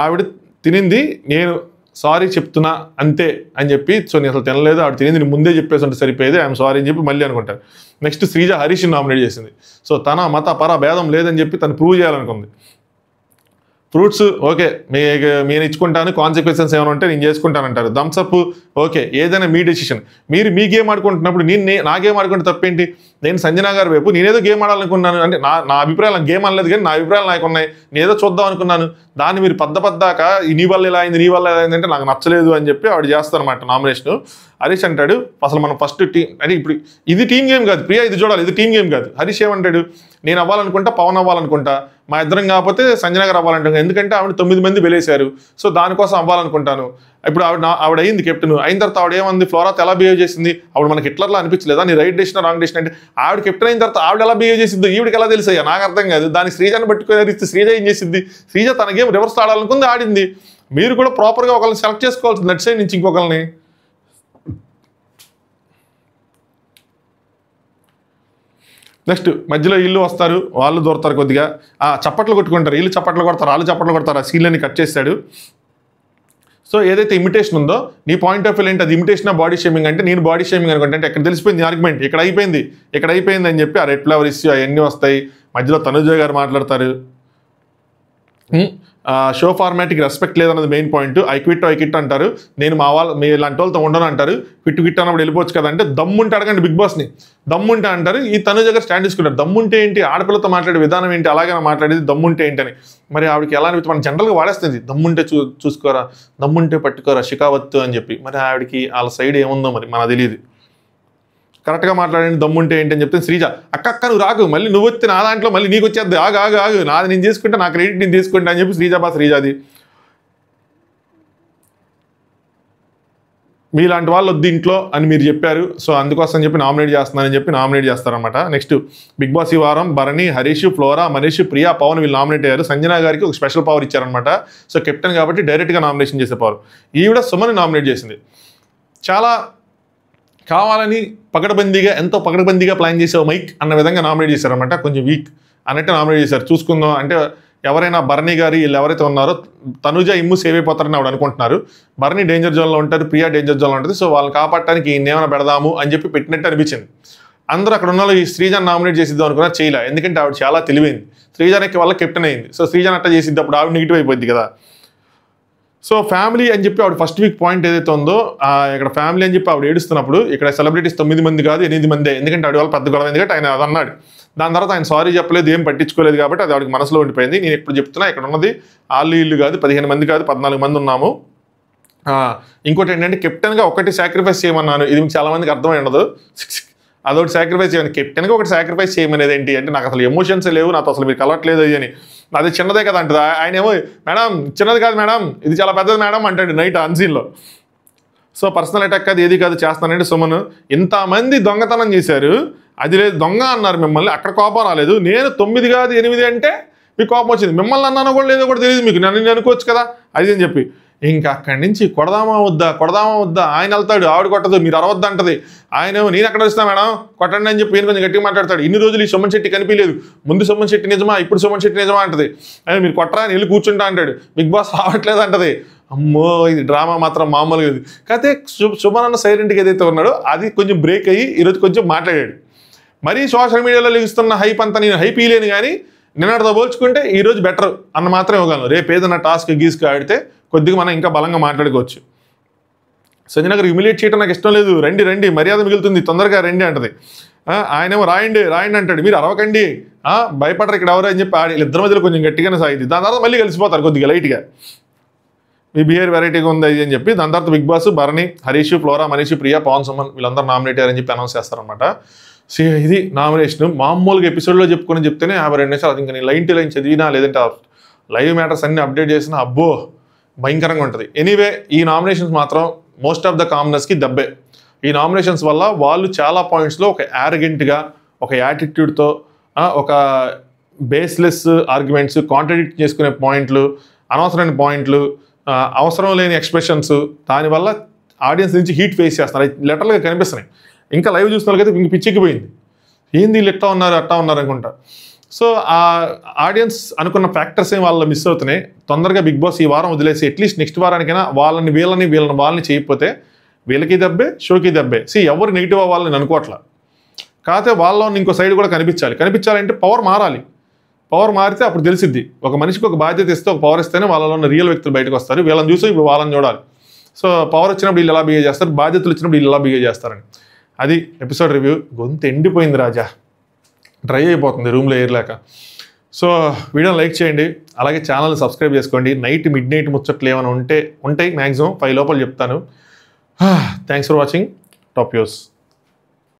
ఆవిడ తినింది నేను సారీ చెప్తున్నా అంతే అని చెప్పి, సో నేను అసలు తినలేదు, ఆవిడ తినింది నేను ముందే చెప్పేసి ఉంటే సరిపోయేది, ఐఎమ్ సారీ అని చెప్పి మళ్ళీ అనుకుంటారు. నెక్స్ట్ శ్రీజ హరీష్ని నామినేట్ చేసింది. సో తన మత పర భేదం లేదని చెప్పి తను ప్రూవ్ చేయాలనుకుంది. ఫ్రూట్స్ ఓకే నేను ఇచ్చుకుంటాను, కాన్సిక్వెన్సెస్ ఏమైనా ఉంటే నేను చేసుకుంటానంటారు. థమ్స్అప్ ఓకే, ఏదైనా మీ డెసిషన్. మీరు మీ గేమ్ ఆడుకుంటున్నప్పుడు నా గేమ్ ఆడుకుంటే తప్పేంటి. నేను సంజనా గారి వైపు నేనేదో గేమ్ ఆడాలనుకున్నాను అంటే నా అభిప్రాయాలు నాకు గేమ్ అనలేదు కానీ నా అభిప్రాయాలు నాకు ఉన్నాయి, నేనేదో చూద్దాం అనుకున్నాను, దాన్ని మీరు పద్దాక నీ వల్ల ఇలా అయింది అంటే నాకు నచ్చలేదు అని చెప్పి ఆవిడ చేస్తారన్నమాట నామినేషన్. హరీష్ అంటాడు అసలు మనం ఫస్ట్ టీం అంటే ఇప్పుడు ఇది టీం గేమ్ కాదు ప్రియా, ఇది చూడాలి, ఇది టీం గేమ్ కాదు. హరీష్ ఏమంటాడు, నేను అవ్వాలనుకుంటా, పవన్ అవ్వాలనుకుంటా, మా ఇద్దరం కాకపోతే సంజన గారు అవ్వాలంటాను, ఎందుకంటే ఆవిడ 9 మంది వెలేశారు, సో దానికోసం అవ్వాలనుకుంటాను. ఇప్పుడు ఆవిడ అయింది కెప్టెన్, అయిన తర్వాత ఆవిడ ఏమంది, ఫ్లోరాతో ఎలా బిహేవ్ చేసింది, అప్పుడు మనకి హిట్లర్లా అనిపించలేదా, నీ రైట్ డెసిషన్ రాంగ్ డెసిషన్ అంటే. ఆవిడ కెప్టెన్ అయిన తర్వాత ఆవిడ ఎలా బిహేవ్ చేసింది ఈవిడికి ఎలా తెలుసయ్యా, నాకు అర్థం కాదు. దానికి శ్రీజాని పట్టుకునే శ్రీజ ఏం చేసింది, శ్రీజ తన గేమ్ రివర్స్ ఆడాలనుకుంది, ఆడింది. మీరు కూడా ప్రాపర్గా ఒకరిని సెలెక్ట్ చేసుకోవాల్సింది నెట్ సైడ్ నుంచి ఇంకొకరిని. నెక్స్ట్ మధ్యలో ఇల్లు వస్తారు, వాళ్ళు దూరతారు కొద్దిగా, చప్పట్లు కొట్టుకుంటారు, వీళ్ళు చప్పట్లు కొడతారు, వాళ్ళు చప్పట్లు కొడతారు, ఆ సీన్లని కట్ చేశాడు. సో ఏదైతే ఇమిటేషన్ ఉందో నీ పాయింట్ ఆఫ్ వ్యూ ఏంటి, అది ఇమిటేషన్ బాడీ షేమింగ్ అంటే నేను బాడీ షేమింగ్ అనుకుంటే అంటే ఎక్కడ తెలిసిపోయింది ఆర్గ్యుమెంట్, ఇక్కడ అయిపోయింది అని చెప్పి ఆ రెడ్ ఫ్లవర్ ఇష్యూ అవన్నీ వస్తాయి. మధ్యలో తనుజ గారు మాట్లాడతారు, షో ఫార్మాట్కి రెస్పెక్ట్ లేదన్నది మెయిన్ పాయింట్. ఐ క్విట్ అంటారు. నేను మా వాళ్ళు మీ ఇలాంటి వాళ్ళతో ఉండను అంటారు. క్విట్ అన్నప్పుడు వెళ్ళిపోవచ్చు కదా అంటే దమ్ముంటే అడగండి బిగ్ బాస్ని, దమ్ముంటే అంటారు. ఈ తనుజ గారు స్టాండ్ తీసుకుంటారు. దమ్ముంటే ఏంటి, ఆడపిల్లతో మాట్లాడే విధానం ఏంటి, అలాగే మాట్లాడేది దమ్ముంటే ఏంటని. మరి ఆవిడకి ఎలా అనిపిస్తుంది, మన జనరల్గా వాడేస్తుంది దమ్ముంటే చూసుకోరా, దమ్ముంటే పట్టుకోరా షికావత్తు అని చెప్పి. మరి ఆవిడకి వాళ్ళ సైడ్ ఏముందో మరి మనకు తెలియదు. కరెక్ట్గా మాట్లాడండి దమ్ముంటే ఏంటి అని చెప్తే శ్రీజ అక్క నువ్వు రాకు, మళ్ళీ నువ్వు వచ్చి నా దాంట్లో మళ్ళీ నీకు వచ్చేది, ఆగు నాది నేను తీసుకుంటా, నా క్రెడిట్ నేను తీసుకుంటా అని చెప్పి శ్రీజాది. మీలాంటి వాళ్ళు వద్దు ఇంట్లో అని మీరు చెప్పారు, సో అందుకోసం చెప్పి నామినేట్ చేస్తున్నానని చెప్పి నామినేట్ చేస్తారనమాట. నెక్స్ట్ బిగ్ బాస్ ఈ వారం భరణి, హరీష్, ఫ్లోరా, మనీష్, ప్రియా, పవన్ వీళ్ళు నామినేట్ అయ్యారు. సంజన గారికి ఒక స్పెషల్ పవర్ ఇచ్చారనమాట. సో కెప్టెన్ కాబట్టి డైరెక్ట్గా నామినేషన్ చేసే పవర్. ఈవిడ సుమని నామినేట్ చేసింది. చాలా కావాలని ఎంతో పకడ్బందీగా ప్లాన్ చేసావు మైక్ అన్న విధంగా నామినేట్ చేశారనమాట. కొంచెం వీక్ అన్నట్టు నామినేట్ చేశారు. చూసుకుందాం అంటే ఎవరైనా భరణి గారు వీళ్ళు ఎవరైతే ఉన్నారో తనుజ ఇమ్ము సేవ్ అయిపోతారని ఆవిడ అనుకుంటున్నారు. భరణి డేంజర్ జోన్లో ఉంటారు, ప్రియా డేంజర్ జోన్లో ఉంటుంది. సో వాళ్ళని కాపాడటానికి ఏమైనా పెడదాము అని చెప్పి పెట్టినట్టు అనిపించింది. అందరూ అక్కడ ఉన్న వాళ్ళు ఈ శ్రీజాని నామినేట్ చేసిద్దాం అనుకున్నా చేయలే, ఎందుకంటే ఆవిడ చాలా తెలివైంది. శ్రీజానికి వాళ్ళ కెప్టెన్ అయింది. సో శ్రీజాన్ అట్లా చేసిద్ది, అప్పుడు ఆవిడ నెగిటివ్ అయిపోద్ది కదా. సో ఫ్యామిలీ అని చెప్పి ఆవిడ ఫస్ట్ వీక్ పాయింట్ ఏదైతే ఉందో ఇక్కడ ఫ్యామిలీ అని చెప్పి ఆవిడ ఏడుస్తున్నప్పుడు ఇక్కడ సెలబ్రిటీస్ 9 మంది కాదు 8 మందే, ఎందుకంటే ఆవిడ వాళ్ళు పెద్ద గొడవ ఎందుకంటే ఆయన అది అన్నాడు. దాని తర్వాత ఆయన సారీ చెప్పలేదు, ఏం పట్టించుకోలేదు కాబట్టి అది ఆవిడకి మనసులో ఉండిపోయింది. నేను ఇప్పుడు చెప్తున్నా ఇక్కడ ఉన్నది వాళ్ళు ఇల్లు కాదు 15 మంది కాదు 14 మంది ఉన్నాము. ఇంకోటి ఏంటంటే కెప్టెన్గా ఒకటి సాక్రిఫైస్ చేయమన్నాను, ఇది చాలా మందికి అర్థమై ఉండదు. అదొకటి సాక్రిఫైస్ చేయమని, కెప్టెన్గా ఒకటి సాక్రిఫైస్ చేయమనేది ఏంటి అంటే నాకు అసలు ఎమోషన్స్ లేవు, నాతో అసలు మీరు కలవట్లేదు అని. అది చిన్నదే కదా అంటది. ఆయన ఏమో మేడం చిన్నది కాదు మేడం, ఇది చాలా పెద్దది మేడం అంటాడు నైట్ అన్సీన్లో. సో పర్సనల్ అటాక్ కాదు ఏది కాదు చేస్తానంటే సుమన్ ఇంతమంది దొంగతనం చేశారు, అది లేదు దొంగ అన్నారు మిమ్మల్ని, అక్కడ కోపం రాలేదు. నేను 9 కాదు 8 అంటే మీకు కోపం వచ్చింది, మిమ్మల్ని అన్నాను కూడా లేదో కూడా తెలియదు మీకు, నన్ను అనుకోవచ్చు కదా అది అని చెప్పి. ఇంకా అక్కడి నుంచి కొడదామా వద్దా ఆయన వెళ్తాడు, ఆవిడ కొట్టదు, మీరు అరవద్దు అంటది. ఆయనేమో నేను ఎక్కడ వస్తా మేడం కొట్టండి అని చెప్పి కొంచెం గట్టిగా మాట్లాడతాడు. ఇన్ని రోజులు ఈ సుమన్ శెట్టి కనిపించలేదు, ముందు సుమన్ శెట్టి నిజమా ఇప్పుడు సుమన్ శెట్టి నిజమా అంటది. ఆయన మీరు కొట్టరా అని వెళ్ళి కూర్చుంటా అంటాడు. బిగ్ బాస్ రావట్లేదు అంటది. అమ్మో ఇది డ్రామా మాత్రం మామూలుగా ఇది. కాకపోతే సుమన్ అన్న సైలెంట్గా ఏదైతే ఉన్నాడో అది కొంచెం బ్రేక్ అయ్యి ఈరోజు కొంచెం మాట్లాడాడు. మరీ సోషల్ మీడియాలో లభిస్తున్న హైప్ అంతా నేను హైప్ ఇయ్యలేను, కానీ నిన్నటితో పోల్చుకుంటే ఈరోజు బెటర్ అన్న మాత్రం ఇవ్వగలను. రేపు ఏదైనా టాస్క్ గీస్కి ఆడితే కొద్దిగా మనం ఇంకా బలంగా మాట్లాడుకోవచ్చు. సంజన గారు హ్యూమిలేట్ చేయడం నాకు ఇష్టం లేదు, రండి మర్యాద మిగులుతుంది తొందరగా రండి అంటది. ఆయనేమో రాయండి అంటాడు, మీరు అరవకండి భయపడరు ఇక్కడ ఎవరు అని చెప్పి ఇద్దరి మధ్యలో కొంచెం గట్టిగానే సాగింది. దాని తర్వాత మళ్ళీ కలిసిపోతారు కొద్దిగా లైట్గా, మీ బిహేవియర్ వెరైటీగా ఉంది అని చెప్పి. దాని తర్వాత Bigg Boss Bharani, Harish, Flora, Manish, Priya, Pavan, Suman వీళ్ళందరూ నామినేట్ అయ్యారని చెప్పి అనౌన్స్ చేస్తారనమాట. సో ఇది నామినేషన్. మామూలుగా ఎపిసోడ్లో చెప్తేనే 52 నిమిషాలు. ఇంకా నేను లైన్ టు లైన్ చదివినా లేదంటే లైవ్ మ్యాటర్స్ అన్ని అప్డేట్ చేసినా అబ్బో భయంకరంగా ఉంటుంది. ఎనీవే ఈ నామినేషన్స్ మాత్రం మోస్ట్ ఆఫ్ ద కామనర్స్కి దెబ్బే. ఈ నామినేషన్స్ వల్ల వాళ్ళు చాలా పాయింట్స్లో ఒక యారగెంట్గా, ఒక యాటిట్యూడ్తో, ఒక బేస్లెస్ ఆర్గ్యుమెంట్స్, కాంట్రడిక్ట్ చేసుకునే పాయింట్లు, అనవసరమైన పాయింట్లు, అవసరం లేని ఎక్స్ప్రెషన్స్, దానివల్ల ఆడియన్స్ నుంచి హీట్ ఫేస్ చేస్తున్నారు. లెటర్లుగా కనిపిస్తున్నాయి. ఇంకా లైవ్ చూసిన వాళ్ళకైతే ఇంక పిచ్చికిపోయింది, ఏంది వీళ్ళు అట్టా ఉన్నారు అనుకుంటా. సో ఆ ఆడియన్స్ అనుకున్న ఫ్యాక్టర్స్ ఏం వాళ్ళు మిస్ అవుతున్నాయి. తొందరగా బిగ్ బాస్ ఈ వారం వదిలేసి అట్లీస్ట్ నెక్స్ట్ వారానికైనా వాళ్ళని చేయకపోతే వీళ్ళకి దెబ్బే, షోకి దెబ్బే. ఎవరు నెగిటివ్ అవ్వాలని నేను అనుకోవట్లా. కాకపోతే వాళ్ళలో ఇంకో సైడ్ కూడా కనిపించాలంటే పవర్ మారాలి. పవర్ మారితే అప్పుడు తెలిసిద్ది. ఒక మనిషికి ఒక బాధ్యత ఇస్తే, ఒక పవర్ ఇస్తేనే వాళ్ళలో ఉన్న రియల్ వ్యక్తులు బయటకు వస్తారు. వీళ్ళని చూసి ఇప్పుడు వాళ్ళని చూడాలి. సో పవర్ వచ్చినప్పుడు వీళ్ళు ఎలా బిహేవ్ చేస్తారు, బాధ్యతలు వచ్చినప్పుడు వీళ్ళు ఎలా బిహేవ్ చేస్తారని. అది ఎపిసోడ్ రివ్యూ. గొంతు ఎండిపోయింది రాజా, డ్రై అయిపోతుంది రూమ్లో ఏర్లేక. సో వీడియోని లైక్ చేయండి, అలాగే ఛానల్ని సబ్స్క్రైబ్ చేసుకోండి. మిడ్ నైట్ ముచ్చట్లు ఏమైనా ఉంటాయి మ్యాక్సిమం 5 లోపల చెప్తాను. Thanks for watching. Top news.